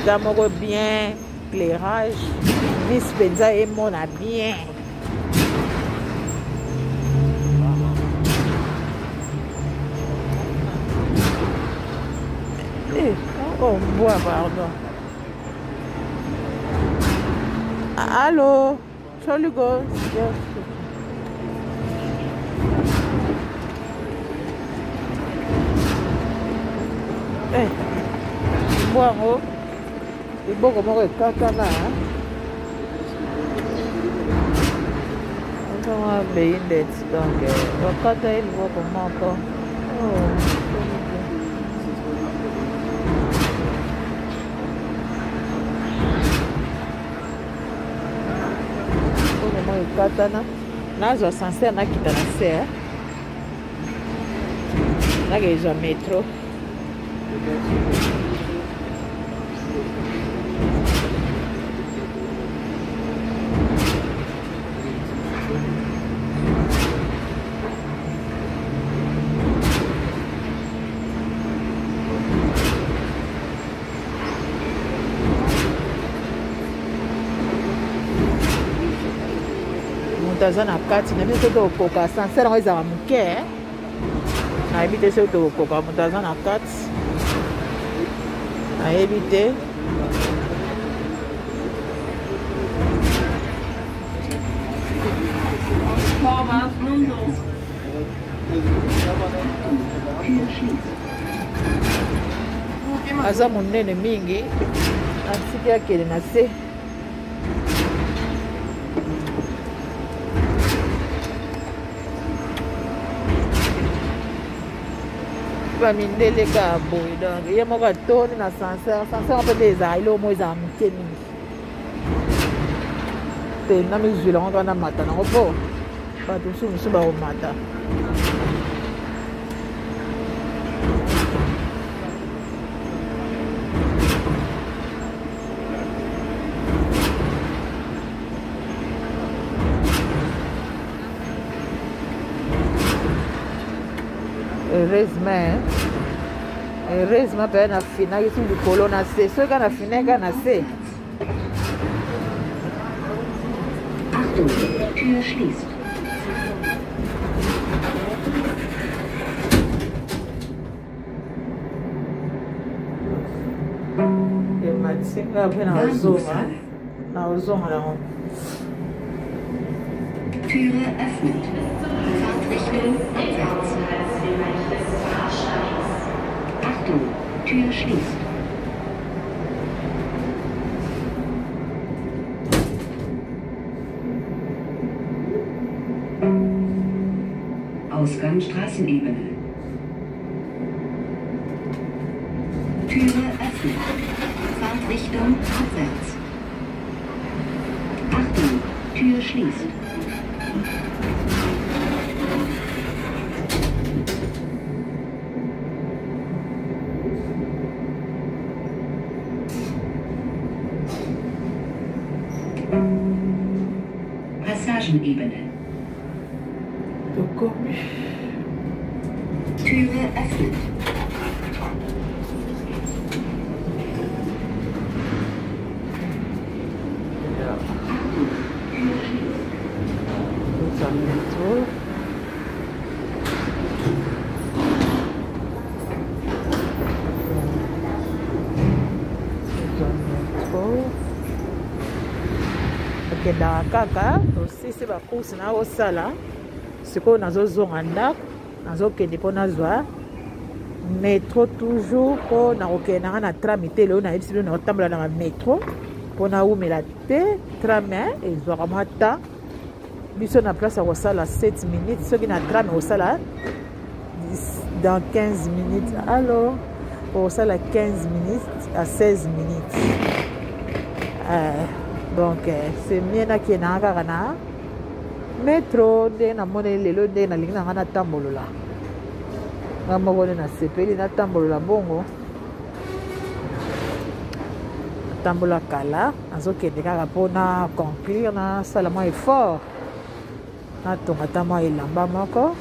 tamoko bien éclairage vis penza emona bien oh bois pardon. Allô, salut go. Eh, bois oh, il faut comment que katana. On va payer des donc on va il faut comment encore. Oh. Katana nazo ascenseur nakita na se nageja metro aza na kati na biso tokoka ascenseur yango ezala moke nayebi te soki tokoka moto aza na kati nayebi te aza monene mingi atiki akende na se mindele ka boy donc ye moko atoni na ascenseur mpe nde ezala ile omo ezala moke mingi te na mizwila ngo kana mata nango mpo bato mosusu bakomata heureusement mpe na finaki su likolo na se soki ka na finaka na se ematinga mpe na ozonga nango Türe öffnet. Fahrtrichtung abwärts. Achtung, Tür schließt. Ausgang Straßenebene. Türe öffnet. Fahrtrichtung abwärts. Achtung, Tür schließt. Passagenebene. Türe öffnet. okendaka kaka tosisi bakursi na osala sikoyo nazozonga ndako nazokende mpo nazwa metro toujours mpo nakokendanga na tram te lelo nayebisi bino nakotambola na metro mpo naumela te tram ezwaka mwa temps biso na place ya kosala 7 minutes soki na tram ekosala dans 15 minutes alors okosala 15 minutes à 16 minutes donc c'est mieux nakendanga kaka na metro nde namoneli lelo nde nalingi nanga natambolola nga moko nde nasepeli natambolola bongo tambola kala azokende kaka mpona conclure na sala mwa effort natonga ata mwa elamba moko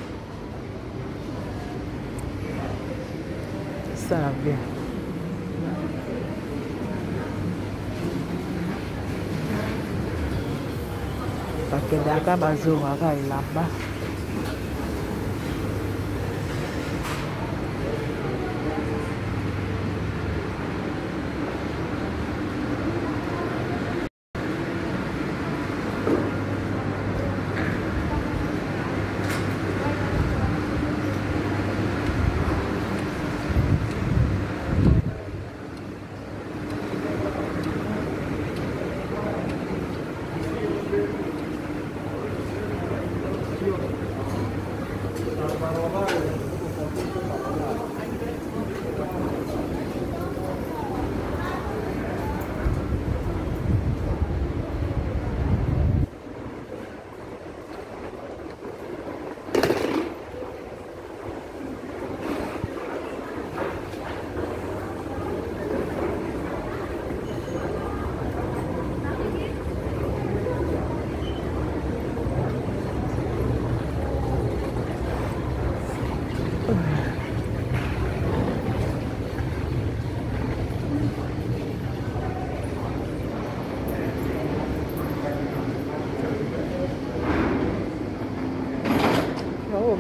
sala bien bakendaka bazongaka elamba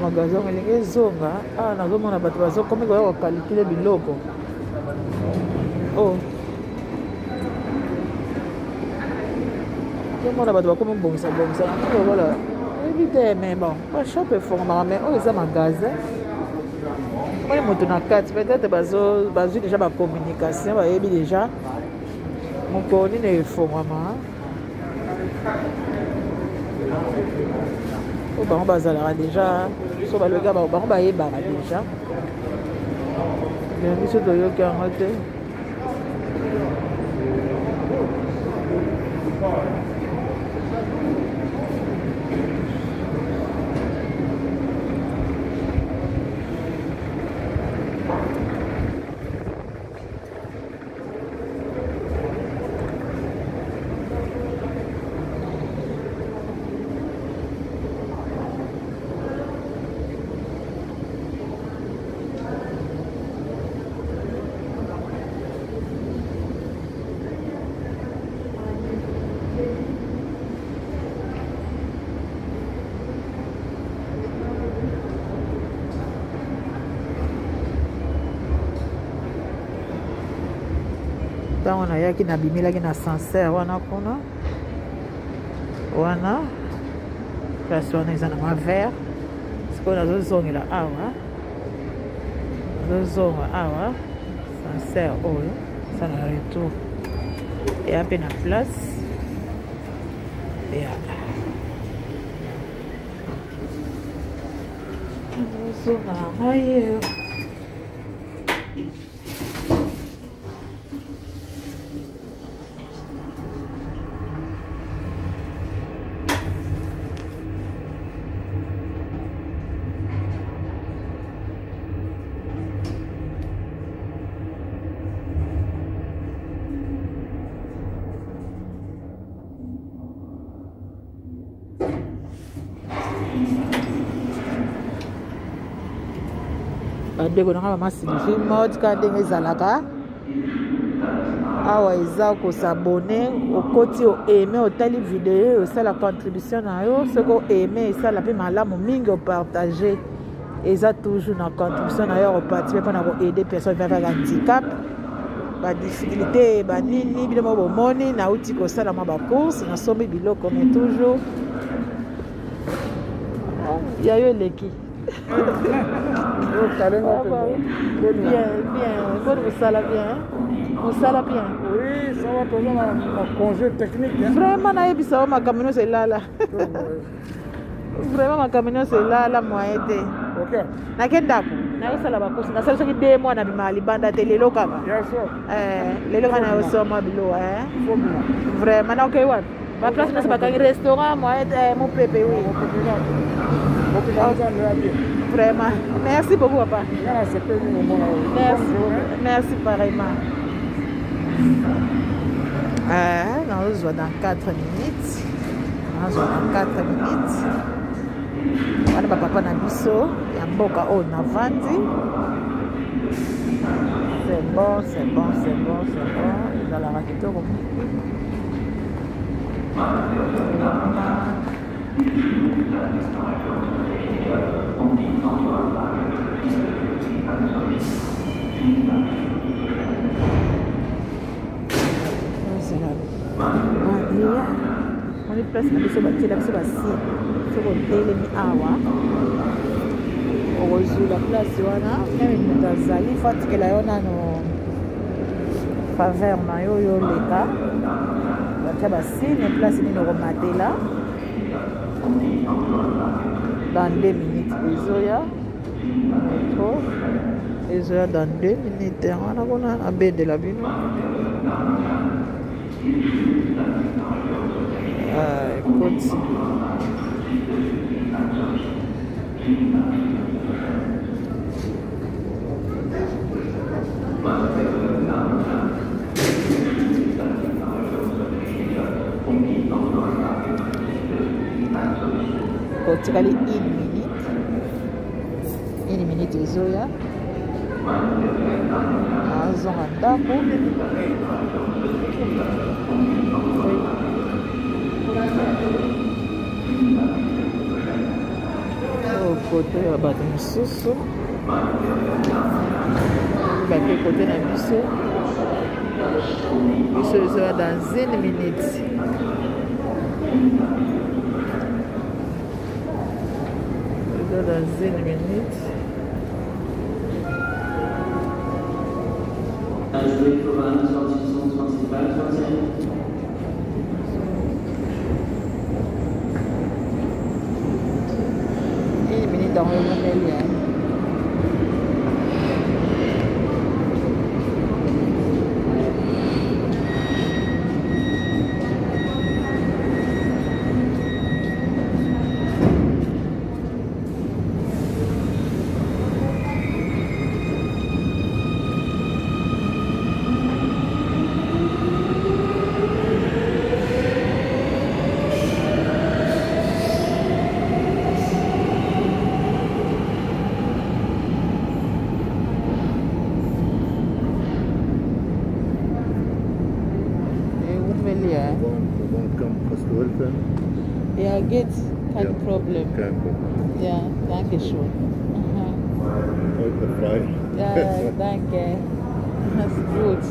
magasin elingi ezonga awa nazomona bato bazokomi koya kokalikile biloko omona bato bakomi bongisa lokola oyebi te me bon bashope efongomaka me oyo eza magasin oni moto na kati peut-être bazwi déjà bacommunication bayebi déjà moko nini efongwama bango bazalaka déjà so balobeka bango bayebaka déjà bien biso toyoki yango te ntango nayaki nabimelaki na sancerre wana kuna wana place wana eza na mwa vert sikoyo nazozongela awa nazozonga awa sancerre oyo eza na retour eya mpe na place ya nazozonga yango yeyo bandeko nanga bamasilvi mode ka ndenge ezalaka awa eza kosabone okoti oaime otali video osala contribution na yo soki oaime esala mpe malamu mingi opartage eza toujours na contribution na yo oparticipe mpona koaide personne vivant avec handicap badifficulté banini biloko bomoni nauti kosala mwa bacourse nasombi biloko mais toujours ya yo eleki bien, vous salez bien. Vous salez bien. Oui, ça va toujours en congé technique. Vraiment, ma camion c'est là. Vraiment, ma camion c'est là, moi aidé. Ok. Nakenda ko. Na course. Na sala soki 2 mois na bimali banda te lelo kama. Bien sûr. Lelo kana osoma bilo Vraiment, na okay what? Ma place na sabakangi restaurant moi mon pépé oui. Vraiment. Merci beaucoup, papa. Merci. Merci pareillement. nazozwa dans 4 minutes. Nazozwa dans 4 minutes. Wana bapapa na biso ya mboka oyo navandi. C'est bon. Ezalaka kitoko. On est place na biso batiela biso basi soko otelemi awa okozula place wana meme moto azali fo atikela yo nano faveur na yo oyo oleka batia basine place nini okomatela dans 2 minutes ezoya metro ezoya dans 2 minutes wana kuna abendela bino. Écoute. Kotikali 1 minute ezoya azonga ndako kote ya bato mosusu bake kote na biso ezoya dans 1 minute. Dans 1 minute. Dans le Mokili. Ja, geht. Kein Problem. Kein Problem. Ja, danke schön. Heute frei. Ja, danke. Das ist gut.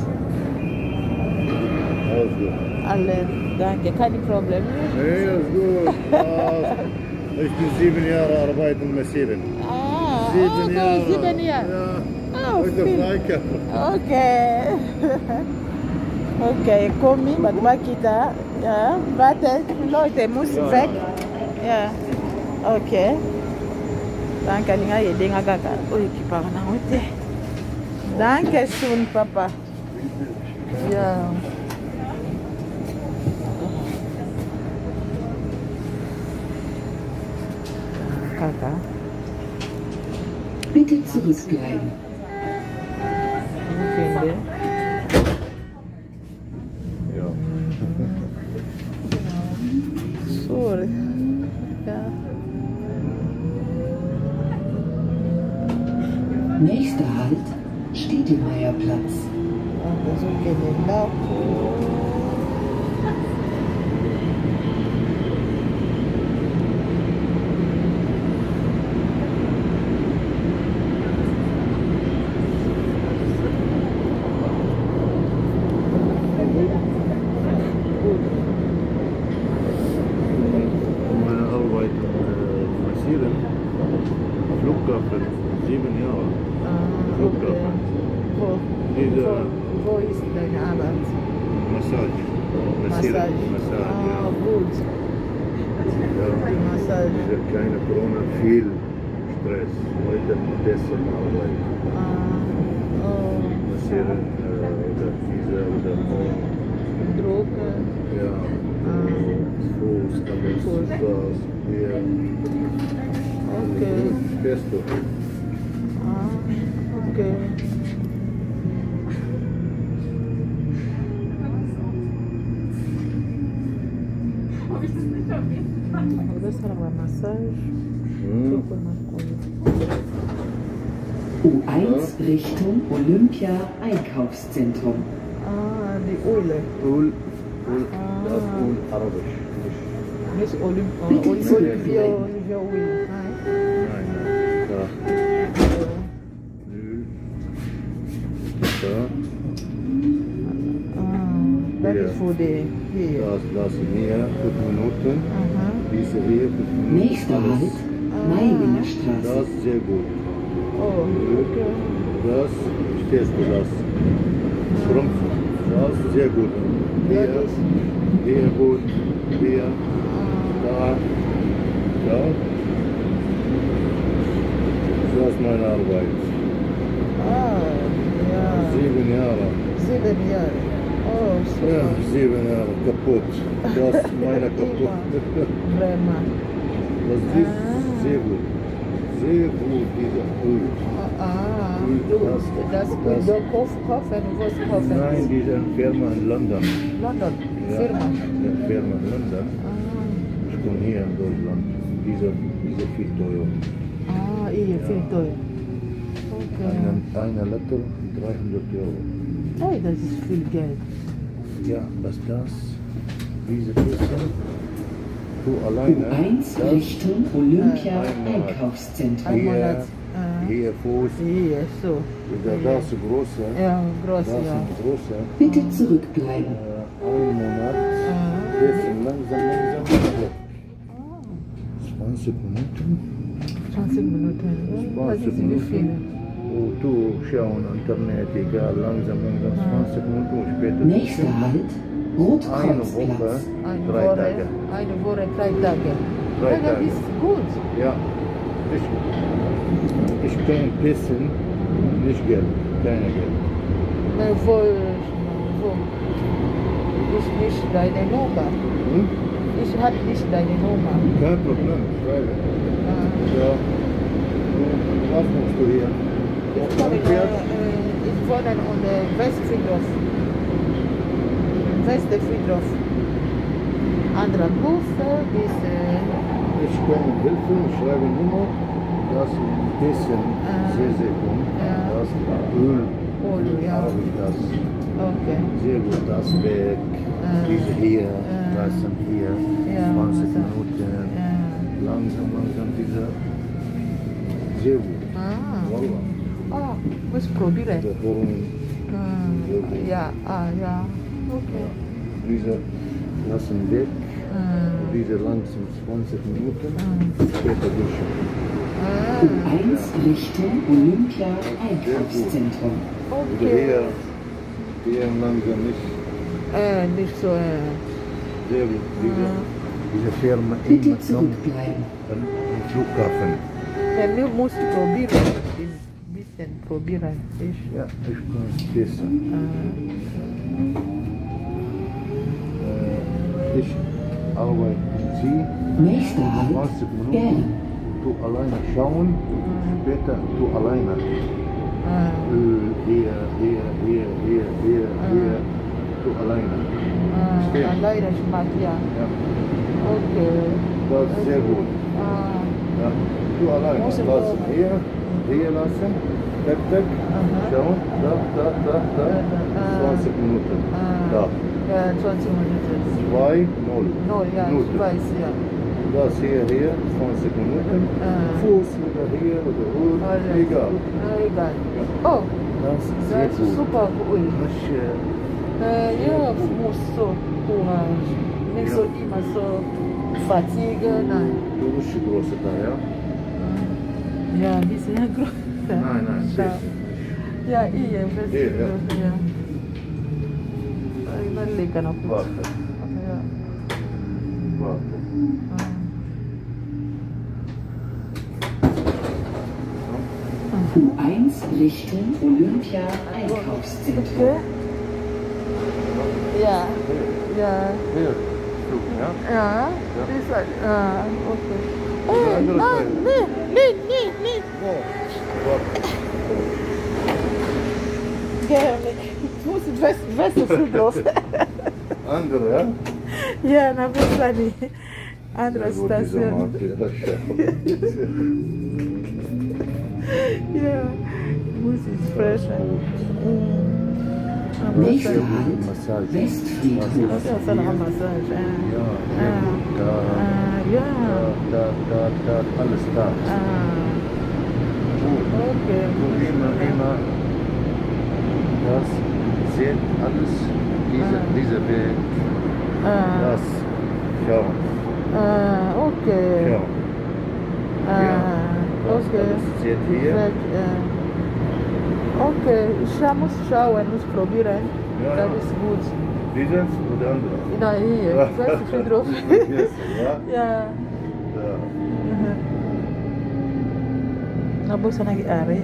Alles gut. Alle, danke. Kein Problem. Nee, das ist gut. Ich bin 7 Jahre arbeiten in Massiven. 7 Jahre. 7 Jahre. Ja. Oh, Heute frei. Okay. Okay, komi bato bakita bate loite musi vek. Yeah. Okay. Danke alinga yedenga kaka oyo ekipaka nango te. Danke schön papa. Yeah. Kaka. Bitte zurückbleiben. Finde. Sorry. Ja. Nächster Halt, Stiedemeierplatz. So genau. Flughafen, 7 Jahre. Flughafen. Wo ist deine Arbeit? Massage. Massage. Ja. Gut. Ja. Die Massage. Keine Corona, viel Stress. Heute besser arbeiten. Massieren oder Visa oder Drogen. Ja. Fuß, alles, das, hier. Okay. Pesto. Okay. U1 Richtung Olympia Einkaufszentrum. Ah, die Öle. Öl, das Öl arabisch. Nicht Olympia. Bitte zurückbleiben. Olympia Öl. Nein, da. Öl. Da. Das ist für die hier. Das hier, 5 Minuten. Diese hier, 5 Minuten. Nächster Halt, Meilinger Straße. Das ist sehr gut. Oh, okay. Das, stehst du das? Trumpf. Das ist sehr gut. Hier gut. Hier. Da. Da. Das ist meine Arbeit. Ah, ja. 7 Jahre. 7 Jahre. Oh, super. Ja, 7 Jahre kaputt. Das ist meine kaputt. Das ist sehr gut. Sehr gut, dieser Öl. Das ist der Kaufen, was kaufen? Nein, diese Firma in London. London, Ja, Firma. ja, Firma in London. Ich komme hier in Deutschland. Diese viel teuer. Ah, hier, viel teuer. Okay. Eine Liter 300 Euro. Hey, das ist viel Geld. Ja, das, diese Kissen, du alleine. U1 Richtung Olympia Einkaufszentrum. Hier Fuß. Hier, so. Das ist große. Ja, groß, Das ja. ist große. Bitte zurückbleiben. 1 Monat. Bisschen langsam. 20 Minuten. 20 Minuten. Ja, das ist wie viele? Und du schauen Internet, egal, langsam, 20 Minuten später. Nächster Halt, Eine Woche, Rotkreuzplatz. 3 Tage. Eine Woche, 3 Tage. 3 Ja, das Tage. ist gut. Ja. Ich kann ein bisschen, nicht Geld, keine Geld. Wo ist nicht deine Nummer? Ich habe nicht deine Nummer. Kein Problem, schreibe. Ja. Was machst du hier? Ich wohne an der Westfriedhof. Westfriedhof. Anderer Beruf ist... Ich kann helfen, ich schreibe Nummer. Das ist ein bisschen sehr gut. Das Öl. Öl, ja. Habe ich das. Okay. Sehr gut, das weg. Diese hier, das sind hier. Ja, 20 so. Minuten. Langsam, diese. Sehr gut. Ah, muss probieren. Der Horn. Ja, ja. Okay. Diese lassen weg. Diese langsam 20 Minuten. Später duschen. U1 Richtung Olympia Einkaufszentrum. Okay. Hier langsam nicht. Nicht so. Sehr gut. Diese Firma Bitte zurückbleiben. am Flughafen. Ja, du musst probieren. Ein bisschen probieren. Ja, ich kann es besser. Ich arbeite mit Sie. Nächster Halt, 20 Minuten. Bern. Du alleine schauen, später du alleine. Hier, du alleine. Alleine schmeckt, ja. Okay. Das ist sehr gut. Ja. Du alleine. Lass hier lassen. Tack. Schauen. Da. 20 Minuten. Da. Ja, 20 Minuten. 2, 0. 0, ja, ich weiß, ja. Das hier, 20 Minuten. Fuß oder hier oder egal. Egal. Oh, Das ist das sehr ist gut. super cool. Ja, gut. muss so Courage. Nicht so immer so Fatigue, nein. Du bist die große da, ja? Ja, ein bisschen groß. Nein, Ja, ja, hier, Hier, ja. ja. Ich will lecker noch kurz. Warte. Ja. Warte. U1 Richtung Olympia Einkaufszentrum. Okay. Ja. Hier, ja? Ja, das ist okay. Die andere Seite. Nee. Warte. Gerne. Ich muss Westfriedhof. Andere, ja? Ja, na besser nicht. Andere Station. Ja, muss ich sprechen. Nächste Halt, Westfriedhof. Das ist eine Massage. Ja, da, alles da. Okay. Immer, das seht alles, diese Weg, das, schau. Okay. Schau. Das Okay. alles seht hier. Okay, ich muss schauen, muss probieren. Ja, Das ja. ist gut. Diese oder andere? Nein, hier. Ich weiß nicht drauf. Ja? Ja. Na, bosa na ari.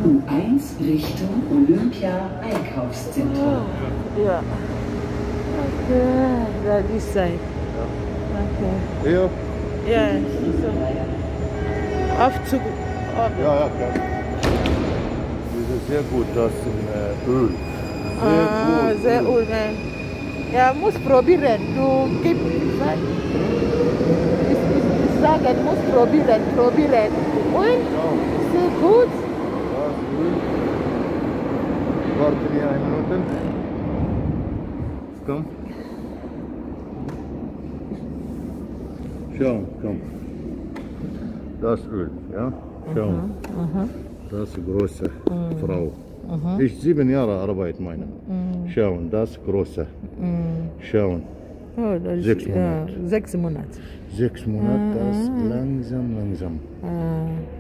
U1 Richtung Olympia-Einkaufszentrum. Ja. Okay, that is side. Okay. Hier? Ja, so. Aufzug. Ja, klar. Das ist sehr gut, das Öl. Sehr gut. Ja, muss probieren. Du gibst, ich sage, muss probieren. Und, sehr gut. Warte hier 1 Minute. Komm. Schau, komm. Das Öl, ja? Schau. Das ist große Frau. Ich 7 Jahre Arbeit meine. Schauen, das große. Schauen. Oh, das 6 Monate. 6 Monate. 6 Monate, das langsam.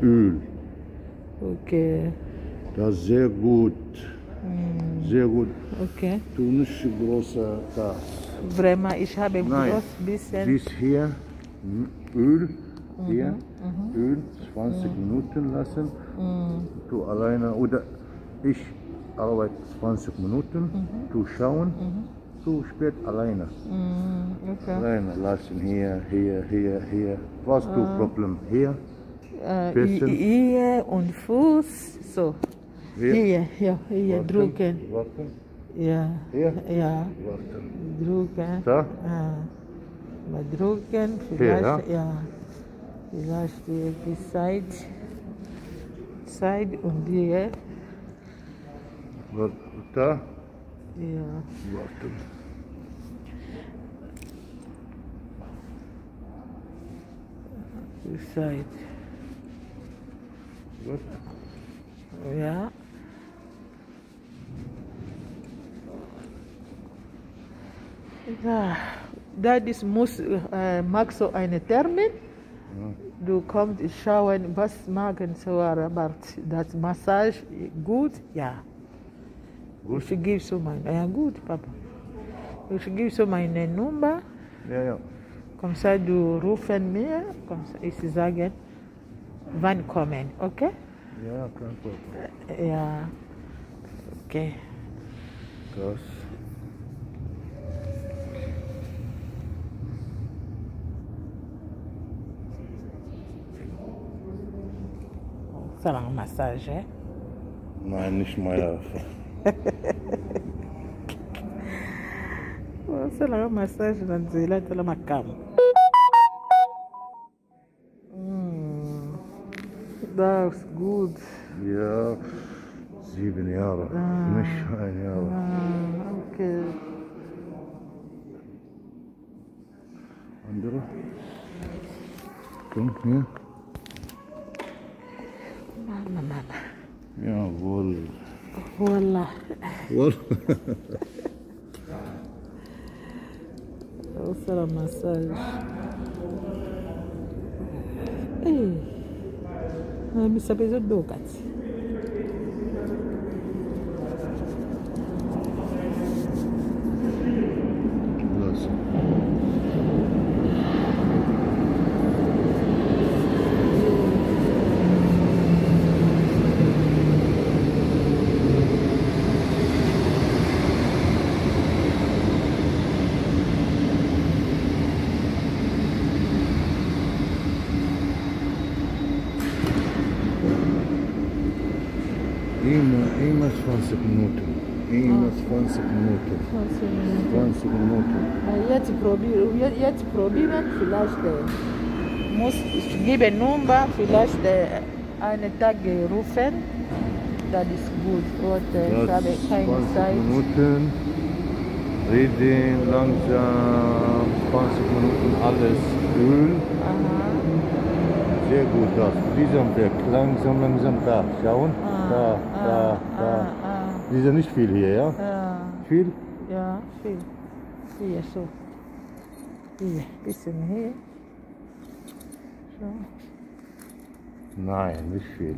Öl. Okay. Das ist sehr gut. Sehr gut. Okay. Du nicht großer das. Bremer, ich habe groß bisschen. Bis hier Öl. Hier Öl 20 Minuten lassen. Du alleine oder ich arbeite 20 Minuten. Du schauen. Du spielst alleine. Okay. Alleine lassen hier. Was du Problem hier? Hier und Fuß, so. Hier drücken. Warten. Ja. Hier? Ja. Warten. Drücken. Da? Mal drücken, Hier, ja? Vielleicht die Side und hier. Da? Ja. Warten. Die Side. Gut. Ja. Ja, das mag so einen Termin. Du kommst schauen, was machen so, aber das Massage gut, ja. Gut. Ich gebe so ja gut, Papa. Ich gebe so meine Nummer. Ja. Komm, du rufen mir, ich sage, wann kommen, okay? Ja, kein Problem. Ja, okay. Das. Será uma massagem? Nein, nicht mehr. Será uma massagem na Nzela, Tala, Makambo. That's good. Ja, 7 Jahre, nicht 1 Jahr. Okay. Andere? Komm, hier. Mama. Jawohl. Voila. Wohl. Será uma massagem. Ei. Me sabes o do, Katsi. Lass. Immer 20 Minuten. Immer 20 Minuten. 20 Minuten. Jetzt probieren vielleicht, muss ich gebe Nummer, vielleicht einen Tag rufen, das ist gut. Und ich habe keine 20 Zeit. Minuten. Reden langsam. 20 Minuten alles Öl. Sehr gut das. Diesem Weg. Langsam da. Schauen. Da. Dieser nicht viel hier, ja? Viel? Ja, viel. Hier so. Hier, bisschen hier. So. Nein, nicht viel.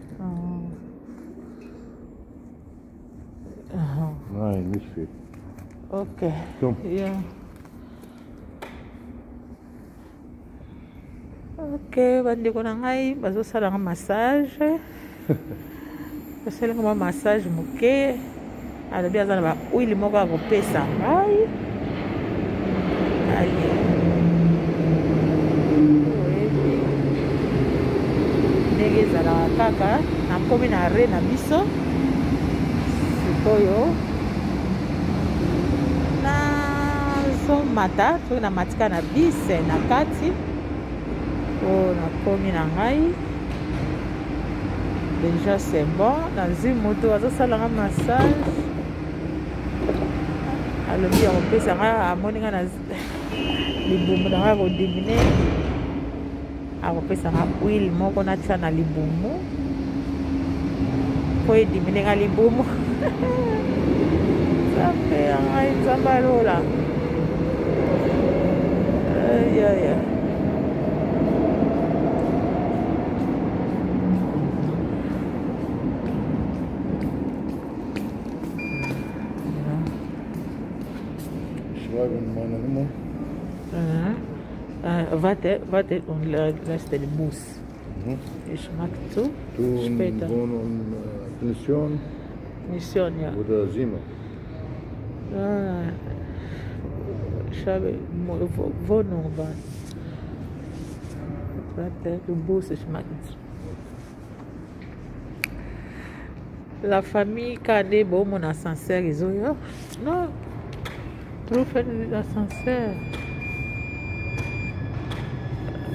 Nein, nicht viel. Okay. Komm. Ja. Ok, bandeko na ngai bazosalanga massage. Basalanga massage moke. Alobi aza na bahuile moko ya kopesa ngai. Ndenge ezalaka kaka nakomi na re na biso sikoyo nazomata soki namatika na bise na kati oyo nakomi na ngai déjà c'est bon nazwi moto azosalanga massage alobi ya kopesa ngai amoni ngai na libumu na ngai kodimine akopesa ngai huile moko natia na libumu po edimine ngai libumu nzambe ya ngai nzambe alola ya Schreiben meine Nummer. Warte und lässt den Bus. Ich mag zu. Später. Wohnen Pension? Mission, ja. Oder Zimmer? Ich habe Wohnung. Warte, du Bus, ich mag zu. La famille Kade, bon, mon ascenseur, ils ont. Non. Trop fait l'ascenseur.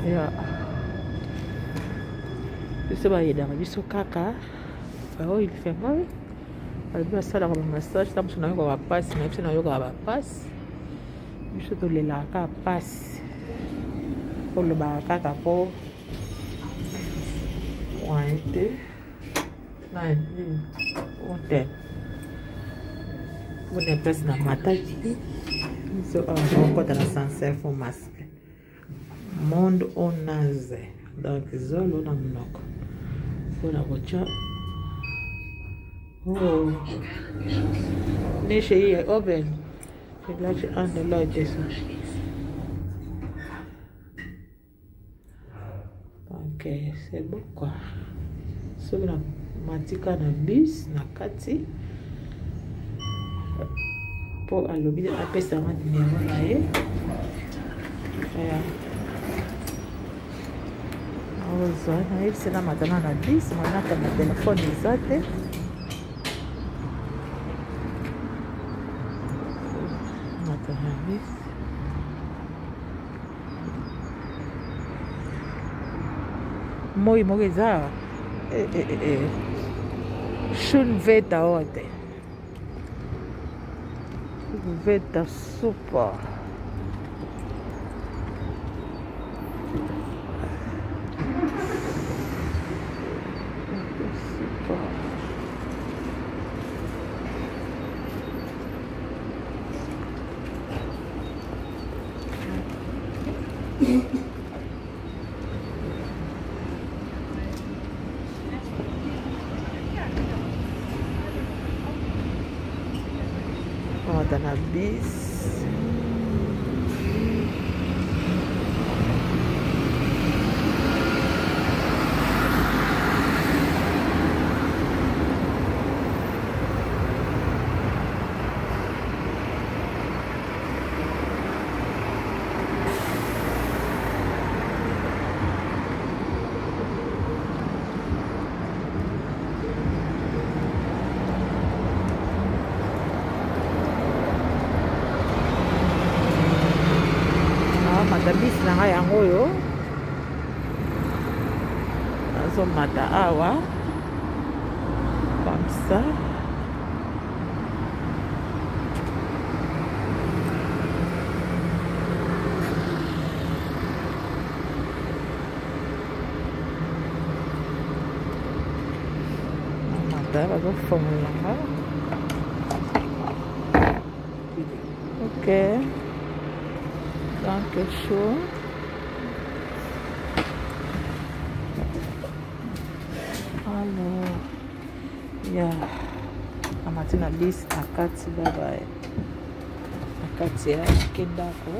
Ya. Biso bayedaka biso kaka oyo ilifenga alibi asalaka bamassage ta mosu nayoka bapasi na biso nayokaka bapasi biso tolelaka pasi olobaka kaka po te ote bone place na mataki biso okota na sancer fo masque monde au naze donc zolo na mnoko mpona kotia nishe iye oven ilaci andelojeso donc c'est bon quoi soki na matika na bus na kati po alobi apesanga numero na ye nayebisi na matana na bis manaka na telefone eza te matana na bis moi moko eza shun veta oyo te veta super bis komata bisi na ngai yango oyo nazomata awa comme ça. Bazofongola nga. Ok, donc chaud. Alors ya amati na bis akati baba akati ya kendako